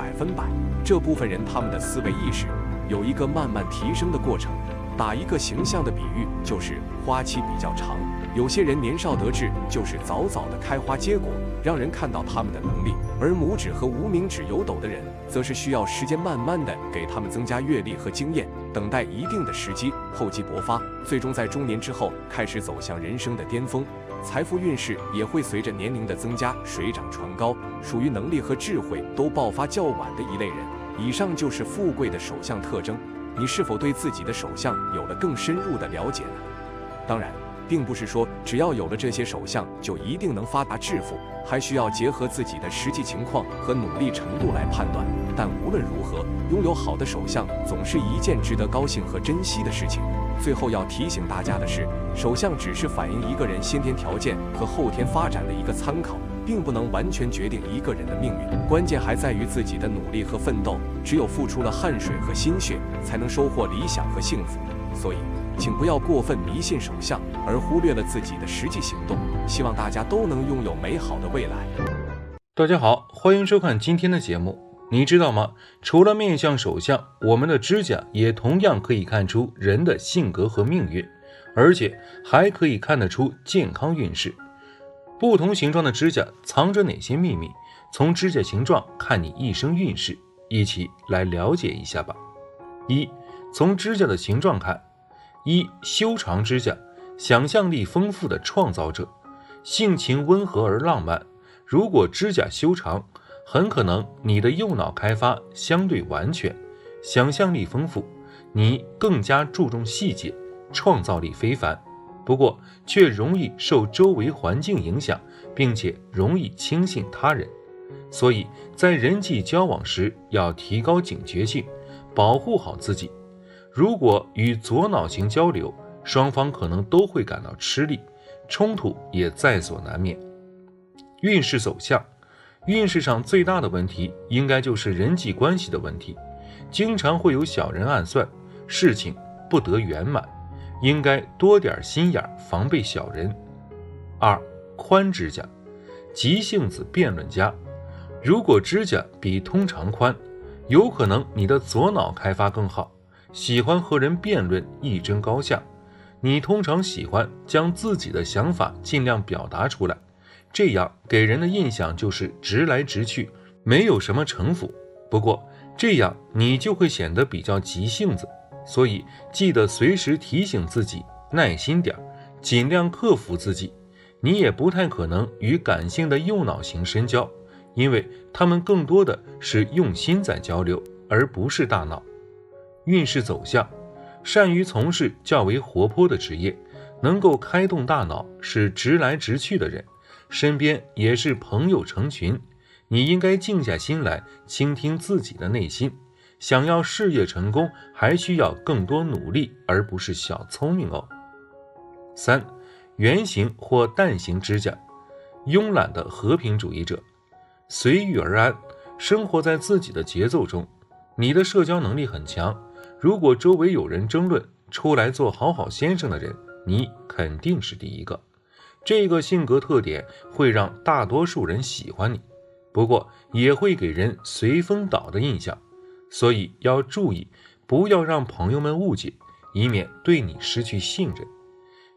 这部分人他们的思维意识有一个慢慢提升的过程。打一个形象的比喻，就是花期比较长，有些人年少得志，就是早早的开花结果，让人看到他们的能力；而拇指和无名指有斗的人，则是需要时间慢慢的给他们增加阅历和经验，等待一定的时机，厚积薄发，最终在中年之后开始走向人生的巅峰。财富运势也会随着年龄的增加水涨船高，属于能力和智慧都爆发较晚的一类人。以上就是富贵的手相特征，你是否对自己的手相有了更深入的了解呢？当然，并不是说只要有了这些手相就一定能发达致富，还需要结合自己的实际情况和努力程度来判断。但无论如何，拥有好的手相总是一件值得高兴和珍惜的事情。最后要提醒大家的是，手相只是反映一个人先天条件和后天发展的一个参考，并不能完全决定一个人的命运，关键还在于自己的努力和奋斗。只有付出了汗水和心血，才能收获理想和幸福。所以，请不要过分迷信手相，而忽略了自己的实际行动。希望大家都能拥有美好的未来。大家好，欢迎收看今天的节目。你知道吗？除了面相手相，我们的指甲也同样可以看出人的性格和命运，而且还可以看得出健康运势。不同形状的指甲藏着哪些秘密？从指甲形状看你一生运势，一起来了解一下吧。1. 从指甲的形状看。1. 修长指甲，想象力丰富的创造者，性情温和而浪漫。如果指甲修长，很可能你的右脑开发相对完全，想象力丰富，你更加注重细节，创造力非凡。不过却容易受周围环境影响，并且容易轻信他人，所以在人际交往时要提高警觉性，保护好自己。如果与左脑型交流，双方可能都会感到吃力，冲突也在所难免。运势走向，运势上最大的问题应该就是人际关系的问题，经常会有小人暗算，事情不得圆满，应该多点心眼，防备小人。2. 宽指甲，急性子辩论家。如果指甲比通常宽，有可能你的左脑开发更好，喜欢和人辩论，一争高下。你通常喜欢将自己的想法尽量表达出来，这样给人的印象就是直来直去，没有什么城府。不过这样你就会显得比较急性子，所以记得随时提醒自己耐心点，尽量克服自己。你也不太可能与感性的右脑型深交，因为他们更多的是用心在交流，而不是大脑。运势走向，善于从事较为活泼的职业，能够开动大脑，是直来直去的人，身边也是朋友成群。你应该静下心来倾听自己的内心，想要事业成功，还需要更多努力，而不是小聪明哦。3. 圆形或蛋形指甲，慵懒的和平主义者，随遇而安，生活在自己的节奏中。你的社交能力很强，如果周围有人争论，出来做好好先生的人，你肯定是第一个。这个性格特点会让大多数人喜欢你，不过也会给人随风倒的印象，所以要注意，不要让朋友们误解，以免对你失去信任。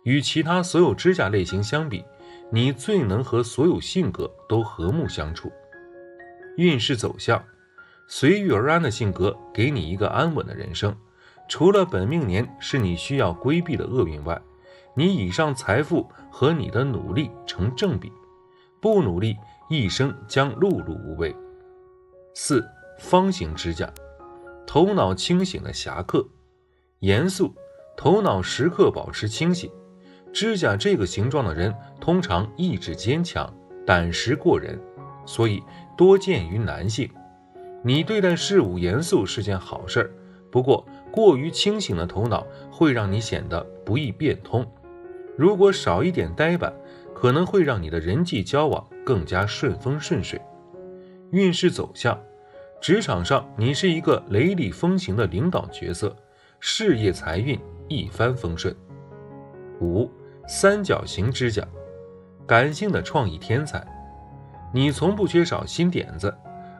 与其他所有指甲类型相比，你最能和所有性格都和睦相处。运势走向，随遇而安的性格给你一个安稳的人生，除了本命年是你需要规避的厄运外，你以上财富和你的努力成正比，不努力一生将碌碌无为。4. 方形指甲，头脑清醒的侠客，严肃，头脑时刻保持清醒。指甲这个形状的人通常意志坚强，胆识过人，所以多见于男性。你对待事物严肃是件好事，不过过于清醒的头脑会让你显得不易变通。如果少一点呆板，可能会让你的人际交往更加顺风顺水。运势走向，职场上你是一个雷厉风行的领导角色，事业财运一帆风顺。5. 三角形指甲，感性的创意天才，你从不缺少新点子，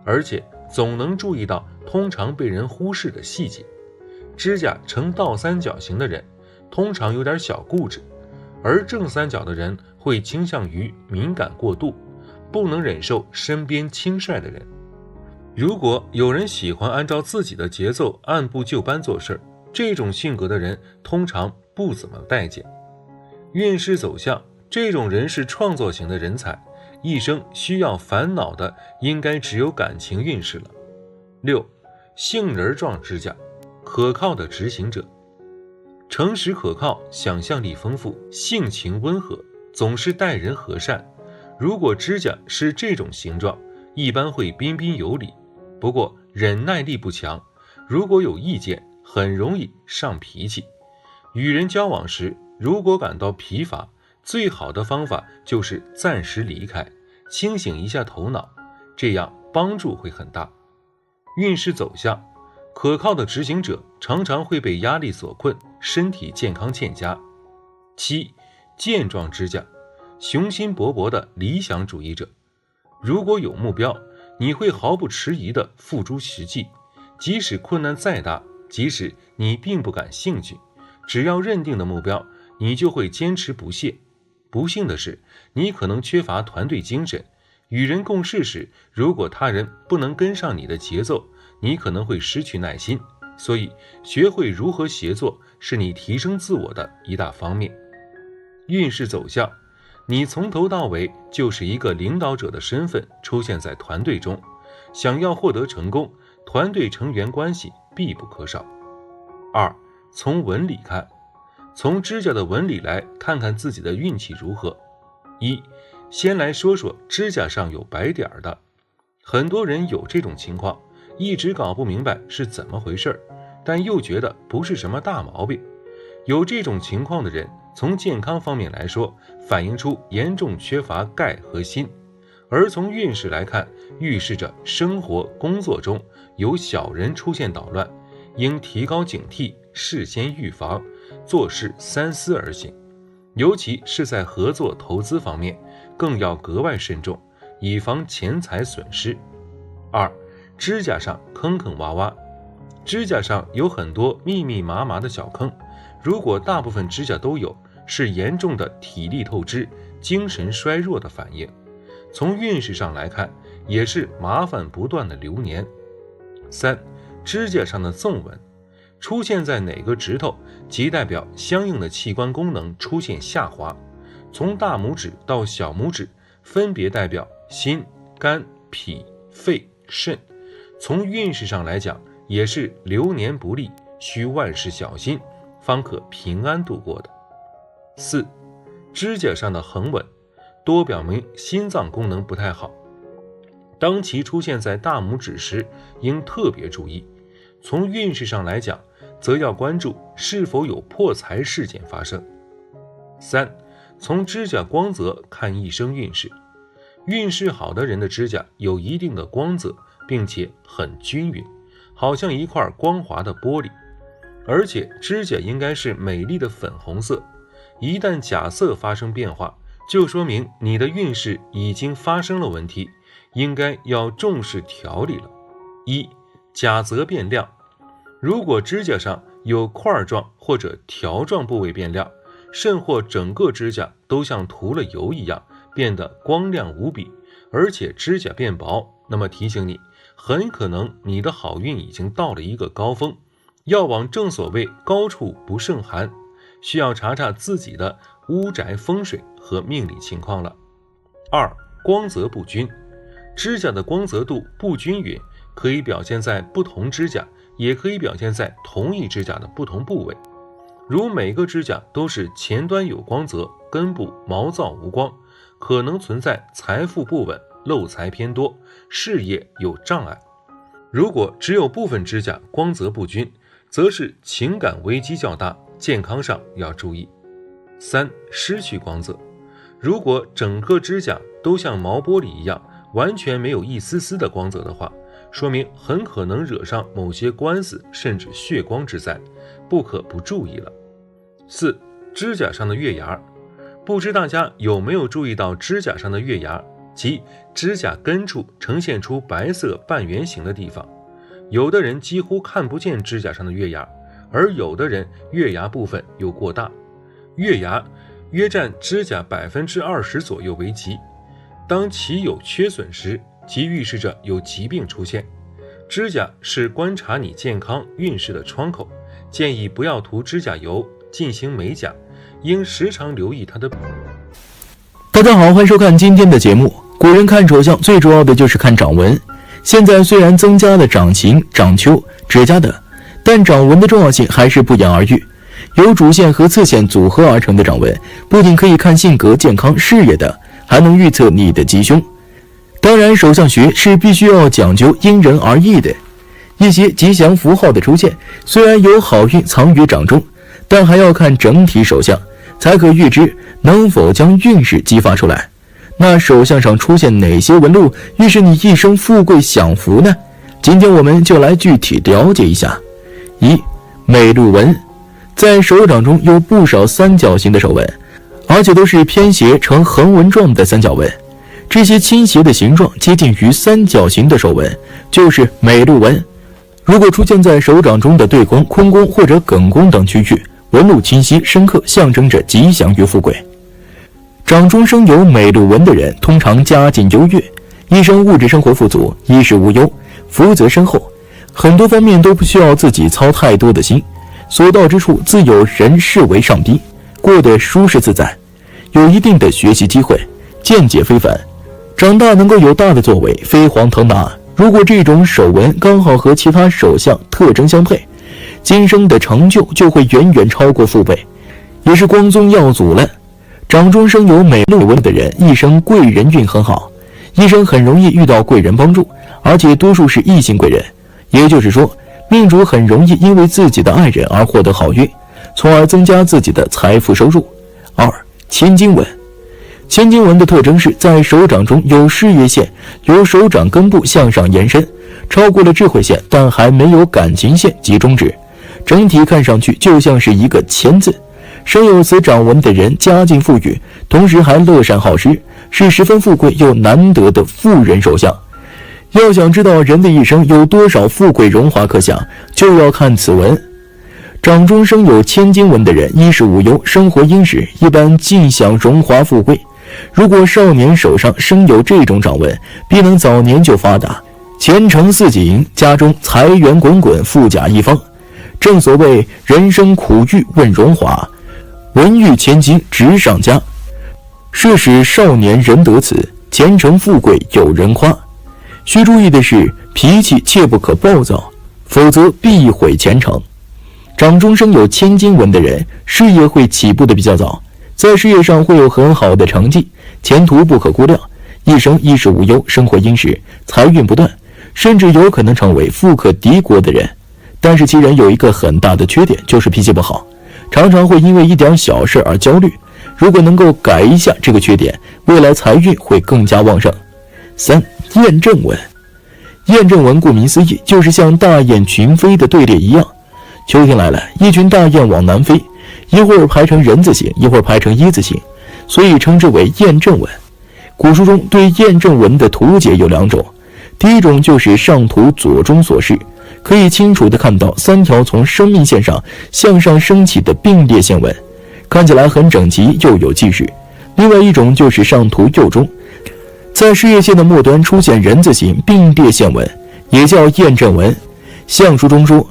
而且总能注意到通常被人忽视的细节。指甲呈倒三角形的人通常有点小固执，而正三角的人会倾向于敏感过度，不能忍受身边轻率的人。如果有人喜欢按照自己的节奏按部就班做事，这种性格的人通常不怎么待见。运势走向，这种人是创作型的人才，一生需要烦恼的应该只有感情运势了。6. 杏仁状指甲，可靠的执行者，诚实可靠，想象力丰富，性情温和，总是待人和善。如果指甲是这种形状，一般会彬彬有礼，不过忍耐力不强，如果有意见很容易上脾气。与人交往时，如果感到疲乏，最好的方法就是暂时离开，清醒一下头脑，这样帮助会很大。运势走向，可靠的执行者常常会被压力所困，身体健康欠佳。7. 健壮指甲，雄心勃勃的理想主义者，如果有目标，你会毫不迟疑地付诸实际，即使困难再大，即使你并不感兴趣，只要认定的目标，你就会坚持不懈。不幸的是，你可能缺乏团队精神，与人共事时，如果他人不能跟上你的节奏，你可能会失去耐心，所以学会如何协作是你提升自我的一大方面。运势走向，你从头到尾就是一个领导者的身份出现在团队中，想要获得成功，团队成员关系必不可少。2. 从纹理看，从指甲的纹理来看看自己的运气如何。1. 先来说说指甲上有白点的，很多人有这种情况，一直搞不明白是怎么回事，但又觉得不是什么大毛病。有这种情况的人，从健康方面来说，反映出严重缺乏钙和锌，而从运势来看，预示着生活工作中有小人出现捣乱，应提高警惕，事先预防，做事三思而行，尤其是在合作投资方面，更要格外慎重，以防钱财损失。2. 指甲上坑坑洼洼，指甲上有很多密密麻麻的小坑，如果大部分指甲都有，是严重的体力透支、精神衰弱的反应。从运势上来看，也是麻烦不断的流年。3. 指甲上的纵纹，出现在哪个指头，即代表相应的器官功能出现下滑，从大拇指到小拇指，分别代表心、肝、脾、肺、肾。从运势上来讲，也是流年不利，需万事小心，方可平安度过的。4. 指甲上的横纹，多表明心脏功能不太好，当其出现在大拇指时，应特别注意。从运势上来讲，则要关注是否有破财事件发生。3. 从指甲光泽看一生运势，运势好的人的指甲有一定的光泽，并且很均匀，好像一块光滑的玻璃，而且指甲应该是美丽的粉红色。一旦甲色发生变化，就说明你的运势已经发生了问题，应该要重视调理了。一、甲泽变亮。如果指甲上有块状或者条状部位变亮，甚或整个指甲都像涂了油一样，变得光亮无比，而且指甲变薄，那么提醒你，很可能你的好运已经到了一个高峰，要往正所谓高处不胜寒，需要查查自己的屋宅风水和命理情况了。二、光泽不均。指甲的光泽度不均匀，可以表现在不同指甲，也可以表现在同一指甲的不同部位。如每个指甲都是前端有光泽，根部毛躁无光，可能存在财富不稳、漏财偏多，事业有障碍。如果只有部分指甲光泽不均，则是情感危机较大，健康上要注意。三、失去光泽。如果整个指甲都像毛玻璃一样，完全没有一丝丝的光泽的话，说明很可能惹上某些官司，甚至血光之灾，不可不注意了。四、指甲上的月牙。不知大家有没有注意到指甲上的月牙，即指甲根处呈现出白色半圆形的地方。有的人几乎看不见指甲上的月牙，而有的人月牙部分又过大。月牙约占指甲 20% 左右为吉，当其有缺损时，即预示着有疾病出现。指甲是观察你健康运势的窗口，建议不要涂指甲油进行美甲，应时常留意它的。大家好，欢迎收看今天的节目。古人看手相最主要的就是看掌纹，现在虽然增加了掌形、掌丘、指甲等，但掌纹的重要性还是不言而喻。由主线和次线组合而成的掌纹，不仅可以看性格、健康、事业等，还能预测你的吉凶。当然，手相学是必须要讲究因人而异的。一些吉祥符号的出现，虽然有好运藏于掌中，但还要看整体手相，才可预知能否将运势激发出来。那手相上出现哪些纹路，预示你一生富贵享福呢？今天我们就来具体了解一下。一、美鹿纹。在手掌中有不少三角形的手纹，而且都是偏斜呈横纹状的三角纹。这些倾斜的形状接近于三角形的手纹，就是美鹿纹。如果出现在手掌中的对宫、坤宫或者艮宫等区域，纹路清晰深刻，象征着吉祥与富贵。掌中生有美鹿纹的人，通常家境优越，一生物质生活富足，衣食无忧，福泽深厚，很多方面都不需要自己操太多的心，所到之处自有人视为上宾，过得舒适自在，有一定的学习机会，见解非凡，长大能够有大的作为，飞黄腾达。如果这种手纹刚好和其他手相特征相配，今生的成就就会远远超过父辈，也是光宗耀祖了。掌中生有美鹿纹的人，一生贵人运很好，一生很容易遇到贵人帮助，而且多数是异性贵人，也就是说命主很容易因为自己的爱人而获得好运，从而增加自己的财富收入。二、千金纹。千金纹的特征是在手掌中有事业线，由手掌根部向上延伸，超过了智慧线，但还没有感情线及中指，整体看上去就像是一个千字。生有此掌纹的人家境富裕，同时还乐善好施，是十分富贵又难得的富人手相。要想知道人的一生有多少富贵荣华可享，就要看此纹。掌中生有千金纹的人，衣食无忧，生活殷实，一般尽享荣华富贵。如果少年手上生有这种掌纹，必能早年就发达，前程似锦，家中财源滚滚，富甲一方。正所谓人生苦遇问荣华，文遇千金直上家。是使少年人得此，前程富贵有人夸。需注意的是，脾气切不可暴躁，否则必毁前程。掌中生有千金纹的人，事业会起步的比较早，在事业上会有很好的成绩，前途不可估量，一生衣食无忧，生活殷实，财运不断，甚至有可能成为富可敌国的人。但是其人有一个很大的缺点，就是脾气不好，常常会因为一点小事而焦虑。如果能够改一下这个缺点，未来财运会更加旺盛。三、雁阵纹。雁阵纹顾名思义，就是像大雁群飞的队列一样。秋天来了，一群大雁往南飞，一会儿排成人字形，一会儿排成一字形，所以称之为验证纹。古书中对验证纹的图解有2种，第一种就是上图左中所示，可以清楚地看到3条从生命线上向上升起的并列线纹，看起来很整齐又有气势。另外一种就是上图右中，在事业线的末端出现人字形并列线纹，也叫验证纹。相书中说，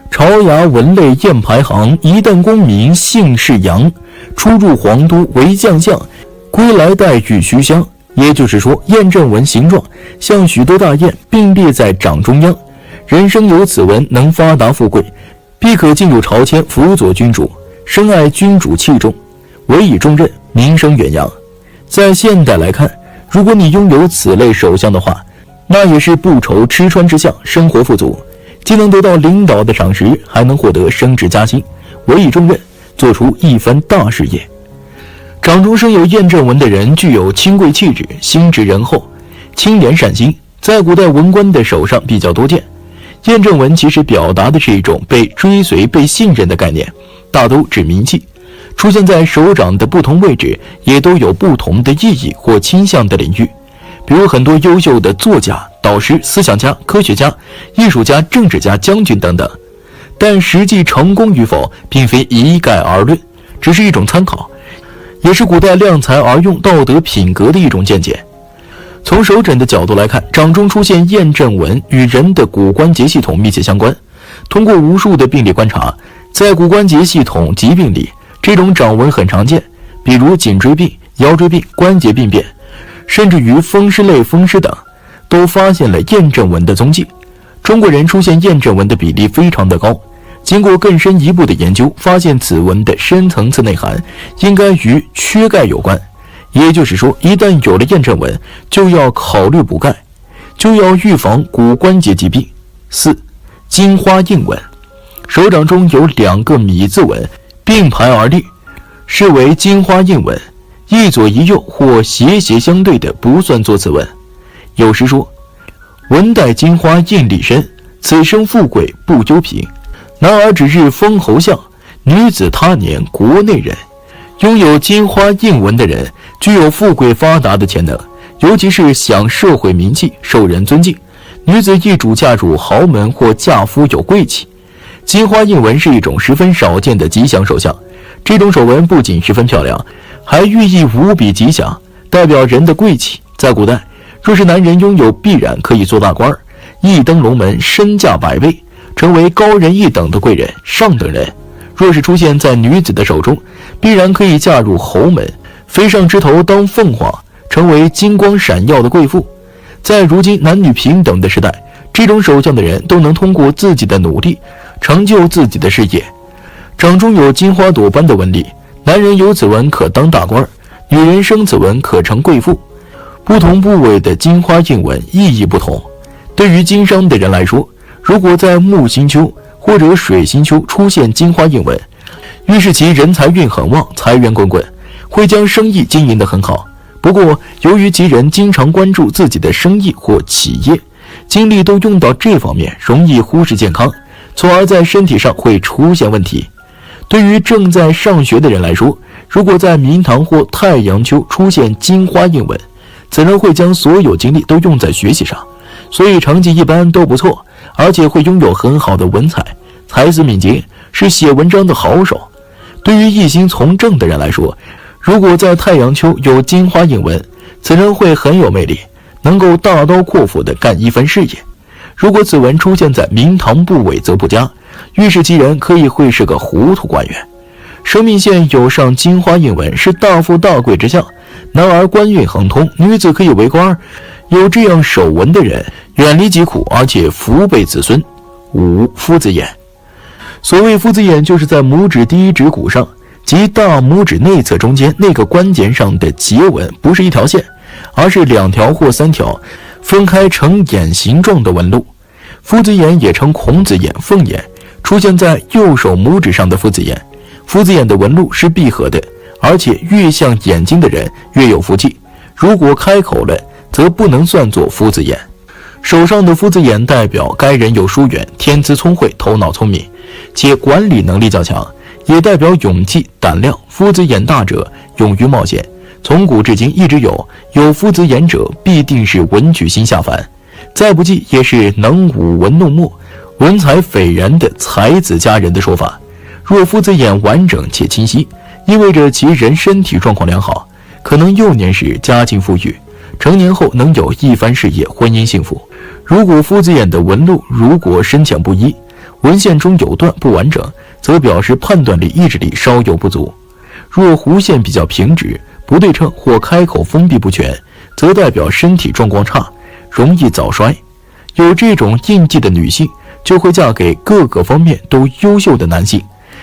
朝衙文类验排行，一旦功名姓氏扬，出入皇都为将相，归来带与徐乡。也就是说，验证纹形状像许多大雁并列在掌中央，人生有此纹能发达富贵，必可进入朝迁，辅佐君主，深爱君主器重，委以重任，名声远扬。在现代来看，如果你拥有此类首相的话，那也是不愁吃穿之相，生活富足，既能得到领导的赏识，还能获得升职加薪，委以重任，做出一番大事业。掌中生有验证纹的人具有清贵气质，心直仁厚，清廉善心，在古代文官的手上比较多见。验证纹其实表达的是一种被追随、被信任的概念，大都指名气，出现在手掌的不同位置也都有不同的意义或倾向的领域，比如很多优秀的作家、导师、思想家、科学家、艺术家、政治家、将军等等。但实际成功与否并非一概而论，只是一种参考，也是古代量才而用道德品格的一种见解。从手诊的角度来看，掌中出现验证纹与人的骨关节系统密切相关。通过无数的病例观察，在骨关节系统疾病里，这种掌纹很常见，比如颈椎病、腰椎病、关节病变，甚至于风湿类风湿等，都发现了验证纹的踪迹。中国人出现验证纹的比例非常的高，经过更深一步的研究，发现此纹的深层次内涵应该与缺钙有关。也就是说，一旦有了验证纹，就要考虑补钙，就要预防骨关节疾病。4. 金花印纹。手掌中有2个米字纹并排而立，视为金花印纹，一左一右或斜斜相对的不算作此纹。有时说，纹带金花印立身，此生富贵不忧贫。男儿只是封侯相，女子他年国内人。拥有金花印纹的人具有富贵发达的潜能，尤其是享社会名气，受人尊敬。女子易主嫁入豪门或嫁夫有贵气。金花印纹是一种十分少见的吉祥手相，这种手纹不仅十分漂亮，还寓意无比吉祥，代表人的贵气。在古代，若是男人拥有，必然可以做大官，一登龙门，身价100倍，成为高人一等的贵人、上等人。若是出现在女子的手中，必然可以嫁入侯门，飞上枝头当凤凰，成为金光闪耀的贵妇。在如今男女平等的时代，这种手相的人都能通过自己的努力成就自己的事业。掌中有金花朵般的纹理，男人有此纹可当大官，女人生此纹可成贵妇。不同部位的金花印纹意义不同。对于经商的人来说，如果在木星丘或者水星丘出现金花印纹，预示其人财运很旺，财源滚滚，会将生意经营得很好。不过由于其人经常关注自己的生意或企业，精力都用到这方面，容易忽视健康，从而在身体上会出现问题。对于正在上学的人来说，如果在明堂或太阳丘出现金花印纹，此人会将所有精力都用在学习上，所以成绩一般都不错，而且会拥有很好的文采，才思敏捷，是写文章的好手。对于一心从政的人来说，如果在太阳丘有金花印纹，此人会很有魅力，能够大刀阔斧地干一番事业。如果此纹出现在明堂部位则不佳，预示其人会是个糊涂官员。生命线有上金花印纹是大富大贵之相，男儿官运亨通，女子可以为官。有这样手纹的人远离疾苦，而且福辈子孙。5. 夫子眼。所谓夫子眼，就是在拇指第一指骨上及大拇指内侧中间那个关节上的结纹，不是一条线，而是2条或3条分开成眼形状的纹路。夫子眼也称孔子眼、凤眼，出现在右手拇指上的夫子眼。夫子眼的纹路是闭合的，而且越像眼睛的人越有福气，如果开口了则不能算作夫子眼。手上的夫子眼代表该人有疏远，天资聪慧，头脑聪明，且管理能力较强，也代表勇气、胆量。夫子眼大者勇于冒险，从古至今一直有夫子眼者必定是文曲星下凡，再不济也是能武文弄墨、文采斐然的才子佳人的说法。若夫子眼完整且清晰，意味着其人身体状况良好，可能幼年时家境富裕，成年后能有一番事业，婚姻幸福。如果夫子眼的纹路如果深浅不一，文线中有段不完整，则表示判断力、意志力稍有不足。若弧线比较平直、不对称或开口封闭不全，则代表身体状况差，容易早衰。有这种印记的女性，就会嫁给各个方面都优秀的男性，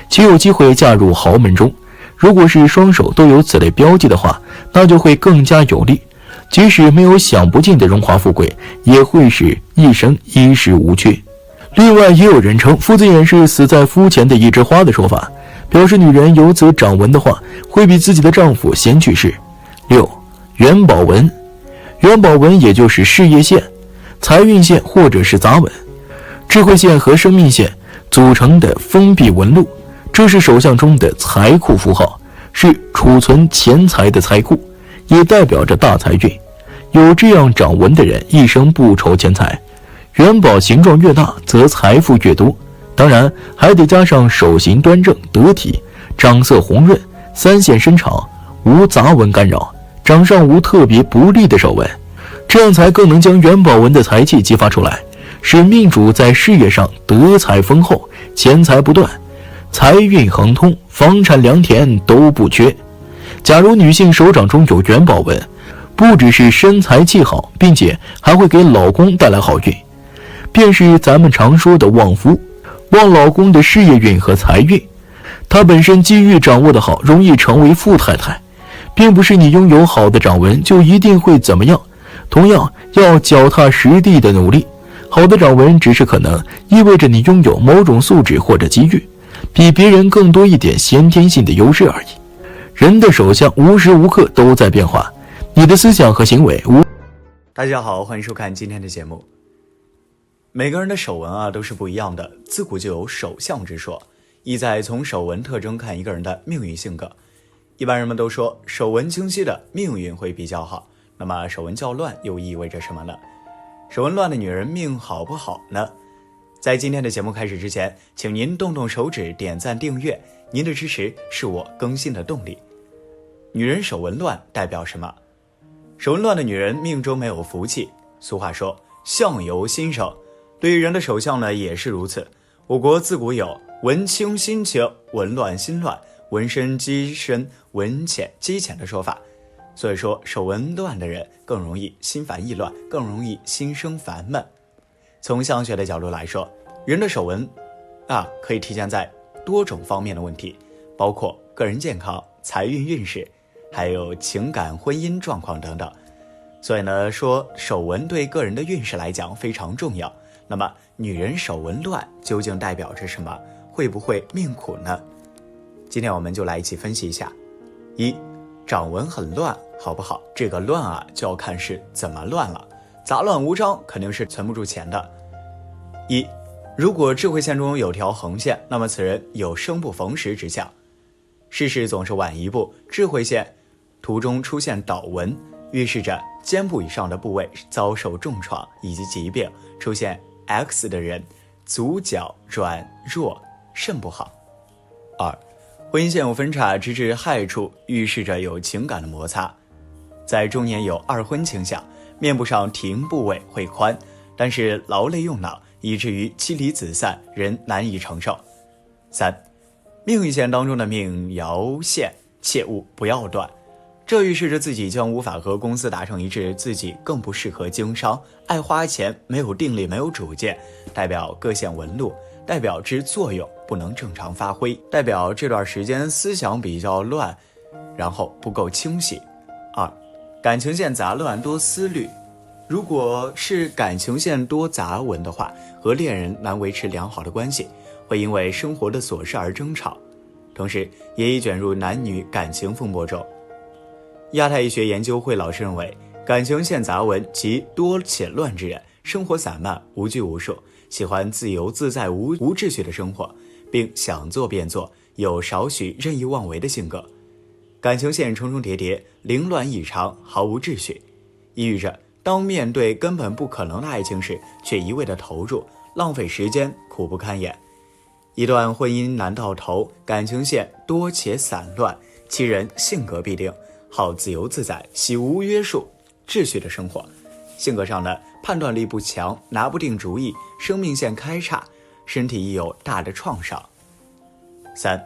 且有机会嫁入豪门中。如果是双手都有此类标记的话，那就会更加有利，即使没有享不尽的荣华富贵，也会使一生衣食无缺。另外也有人称夫子眼是死在肤前的一枝花的说法，表示女人有此掌纹的话，会比自己的丈夫先去世。6. 元宝纹。元宝纹也就是事业线、财运线或者是杂纹，智慧线和生命线组成的封闭纹路，这是手相中的财库符号，是储存钱财的财库，也代表着大财运。有这样掌纹的人一生不愁钱财，元宝形状越大，则财富越多。当然还得加上手型端正得体，掌色红润，三线伸长，无杂纹干扰，掌上无特别不利的手纹，这样才更能将元宝纹的财气激发出来，使命主在事业上德财丰厚，钱财不断，财运亨通，房产良田都不缺。假如女性手掌中有元宝纹，不只是身财气好，并且还会给老公带来好运，便是咱们常说的旺夫，旺老公的事业运和财运。她本身机遇掌握的好，容易成为富太太，并不是你拥有好的掌纹就一定会怎么样，同样要脚踏实地的努力。好的掌纹只是可能意味着你拥有某种素质或者机遇，比别人更多一点先天性的优势而已。人的手相无时无刻都在变化，你的思想和行为大家好，欢迎收看今天的节目。每个人的手纹都是不一样的，自古就有手相之说，意在从手纹特征看一个人的命运性格。一般人们都说手纹清晰的命运会比较好，那么手纹较乱又意味着什么呢？手纹乱的女人命好不好呢？在今天的节目开始之前，请您动动手指点赞订阅，您的支持是我更新的动力。女人手纹乱代表什么？手纹乱的女人命中没有福气，俗话说相由心生，对于人的手相呢也是如此。我国自古有纹轻心轻，纹乱心乱，纹深积深，纹浅积浅的说法，所以说手纹乱的人更容易心烦意乱，更容易心生烦闷。从相学的角度来说，人的手纹可以体现在多种方面的问题，包括个人健康、财运运势，还有情感婚姻状况等等。所以呢，说手纹对个人的运势来讲非常重要。那么女人手纹乱究竟代表着什么？会不会命苦呢？今天我们就来一起分析一下。一，掌纹很乱好不好？这个乱就要看是怎么乱了，杂乱无章肯定是存不住钱的。一，如果智慧线中有条横线，那么此人有生不逢时之象，事事总是晚一步。智慧线图中出现倒纹，预示着肩部以上的部位遭受重创以及疾病。出现 X 的人足脚软弱，肾不好。二，婚姻线有分叉直至亥处，预示着有情感的摩擦。在中年有二婚倾向，面部上庭部位会宽，但是劳累用脑，以至于妻离子散，人难以承受。三，命运线当中的命爻线切勿不要断，这预示着自己将无法和公司达成一致，自己更不适合经商，爱花钱，没有定力，没有主见，代表各线纹路，代表之作用不能正常发挥，代表这段时间思想比较乱，然后不够清晰。二，感情线杂乱多思虑，如果是感情线多杂纹的话，和恋人难维持良好的关系，会因为生活的琐事而争吵，同时也已卷入男女感情风波中。亚太医学研究会老师认为，感情线杂纹及多且乱之人，生活散漫，无拘无束，喜欢自由自在无秩序的生活，并想做便做，有少许任意妄为的性格。感情线重重叠叠，凌乱异常，毫无秩序，意味着当面对根本不可能的爱情时，却一味的投入，浪费时间，苦不堪言。一段婚姻难到头，感情线多且散乱，其人性格必定，好自由自在，喜无约束秩序的生活。性格上的判断力不强，拿不定主意，生命线开叉，身体亦有大的创伤。3.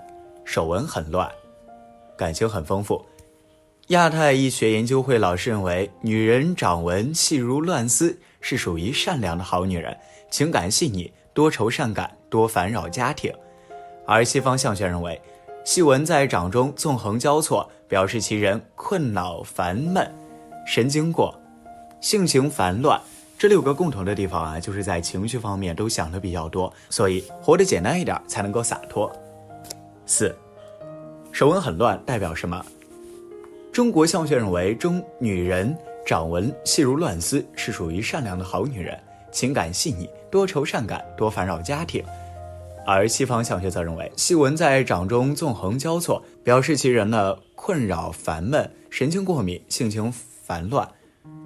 手纹很乱，感情很丰富。亚太医学研究会老师认为，女人掌纹细如乱丝是属于善良的好女人，情感细腻，多愁善感，多烦扰家庭。而西方相学认为，细纹在掌中纵横交错，表示其人困扰烦闷，神经过，性情烦乱。这6个共同的地方就是在情绪方面都想的比较多，所以活得简单一点才能够洒脱。4. 手纹很乱代表什么？中国相学认为，女人掌纹细如乱丝是属于善良的好女人，情感细腻，多愁善感，多烦扰家庭。而西方相学则认为，细纹在掌中纵横交错，表示其人呢困扰烦闷，神经过敏，性情烦乱。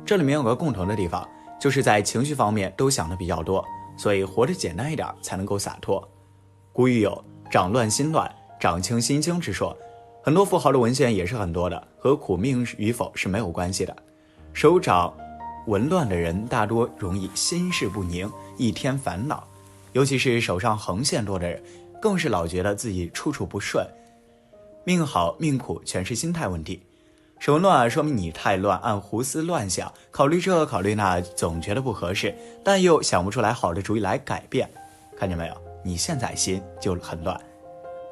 这里面有个共同的地方，就是在情绪方面都想的比较多，所以活得简单一点才能够洒脱。古语有掌乱心乱，掌轻心轻之说，很多富豪的纹线也是很多的，和苦命与否是没有关系的。手掌纹乱的人大多容易心事不宁，一天烦恼，尤其是手上横线多的人，更是老觉得自己处处不顺。命好命苦全是心态问题。手纹乱说明你太乱，按胡思乱想，考虑这考虑那，总觉得不合适，但又想不出来好的主意来改变。看见没有，你现在心就很乱，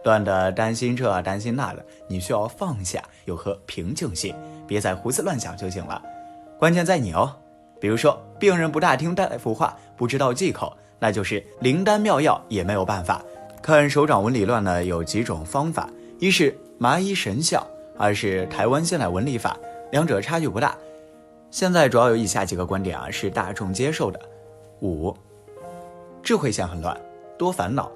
乱的担心这担心那的，你需要放下，有颗平静心，别再胡思乱想就行了。关键在你哦。比如说病人不大听大夫话，不知道忌口，那就是灵丹妙药也没有办法。看手掌纹理乱呢，有几种方法，一是麻衣神效，二是台湾现代纹理法，两者差距不大。现在主要有以下几个观点是大众接受的。5. 智慧线很乱，多烦恼。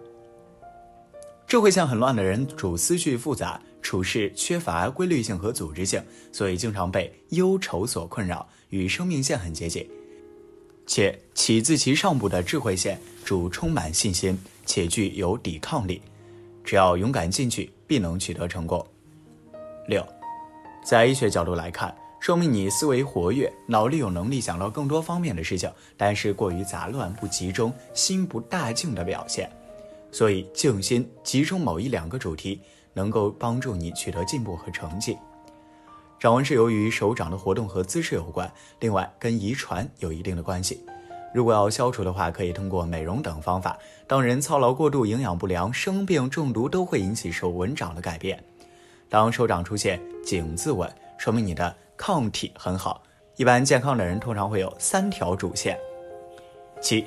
智慧线很乱的人主思绪复杂，处事缺乏规律性和组织性，所以经常被忧愁所困扰，与生命线很接近。且起自其上部的智慧线主充满信心，且具有抵抗力，只要勇敢进取，必能取得成功。6. 在医学角度来看，说明你思维活跃，脑力有能力想到更多方面的事情，但是过于杂乱不集中，心不大静的表现。所以静心集中某1、2个主题，能够帮助你取得进步和成绩。掌纹是由于手掌的活动和姿势有关，另外跟遗传有一定的关系。如果要消除的话，可以通过美容等方法。当人操劳过度、营养不良、生病、中毒，都会引起手纹掌的改变。当手掌出现井字纹，说明你的抗体很好。一般健康的人通常会有3条主线。7.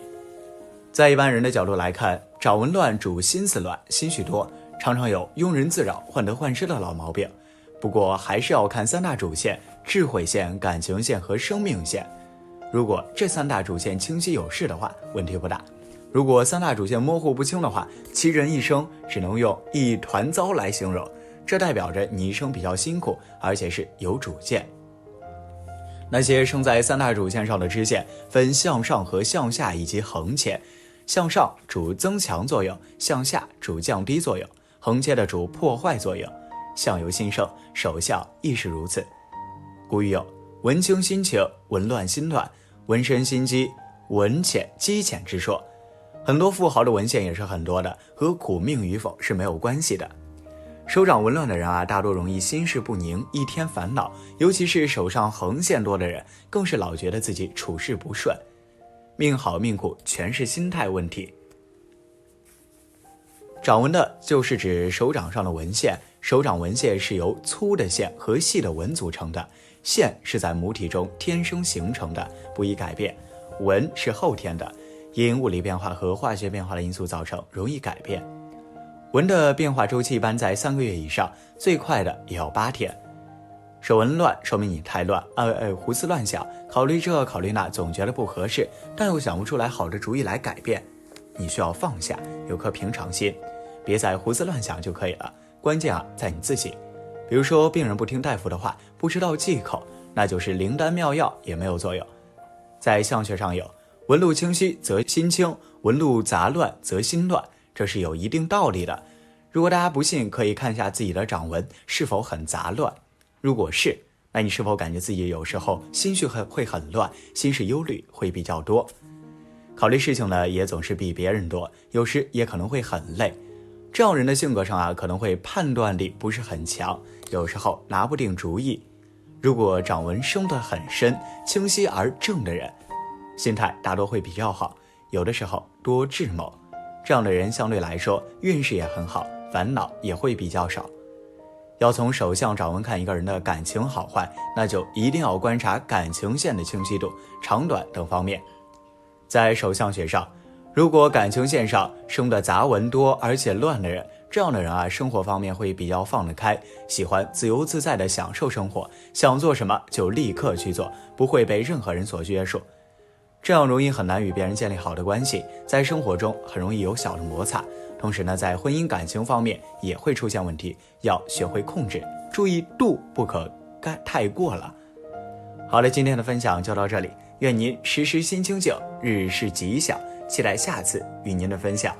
在一般人的角度来看，掌纹乱主心思乱，心绪多，常常有庸人自扰、患得患失的老毛病。不过还是要看3大主线：智慧线、感情线和生命线。如果这3大主线清晰有势的话，问题不大。如果3大主线模糊不清的话，其人一生只能用一团糟来形容，这代表着你一生比较辛苦，而且是有主见。那些生在3大主线上的支线分向上和向下以及横切，向上主增强作用，向下主降低作用，横切的主破坏作用。相由心生，手相亦是如此。古语有文轻心情，文乱心乱，文深心机，文浅机浅之说。很多富豪的纹线也是很多的，和苦命与否是没有关系的。手掌纹乱的人大多容易心事不宁，一天烦恼，尤其是手上横线多的人，更是老觉得自己处事不顺。命好命苦全是心态问题。掌纹的就是指手掌上的纹线，手掌纹线是由粗的线和细的纹组成的，线是在母体中天生形成的，不易改变，纹是后天的，因物理变化和化学变化的因素造成，容易改变。纹的变化周期一般在3个月以上，最快的也要8天。手纹乱说明你太乱，胡思乱想，考虑这考虑那，总觉得不合适，但又想不出来好的主意来改变。你需要放下，有颗平常心，别再胡思乱想就可以了。关键在你自己。比如说病人不听大夫的话，不知道忌口，那就是灵丹妙药也没有作用。在相学上有纹路清晰则心清，纹路杂乱则心乱，这是有一定道理的。如果大家不信，可以看一下自己的掌纹是否很杂乱。如果是，那你是否感觉自己有时候心绪会很乱，心事忧虑会比较多，考虑事情呢也总是比别人多，有时也可能会很累。这样人的性格上可能会判断力不是很强，有时候拿不定主意。如果掌纹生得很深、清晰而正的人，心态大多会比较好，有的时候多智谋。这样的人相对来说运势也很好，烦恼也会比较少。要从手相掌纹看一个人的感情好坏，那就一定要观察感情线的清晰度、长短等方面。在手相学上，如果感情线上生的杂纹多而且乱的人，这样的人生活方面会比较放得开，喜欢自由自在的享受生活，想做什么就立刻去做，不会被任何人所约束。这样容易很难与别人建立好的关系，在生活中很容易有小的摩擦，同时呢，在婚姻感情方面也会出现问题，要学会控制，注意度不可太过了。好了，今天的分享就到这里，愿您时时心清静，日日是吉祥，期待下次与您的分享。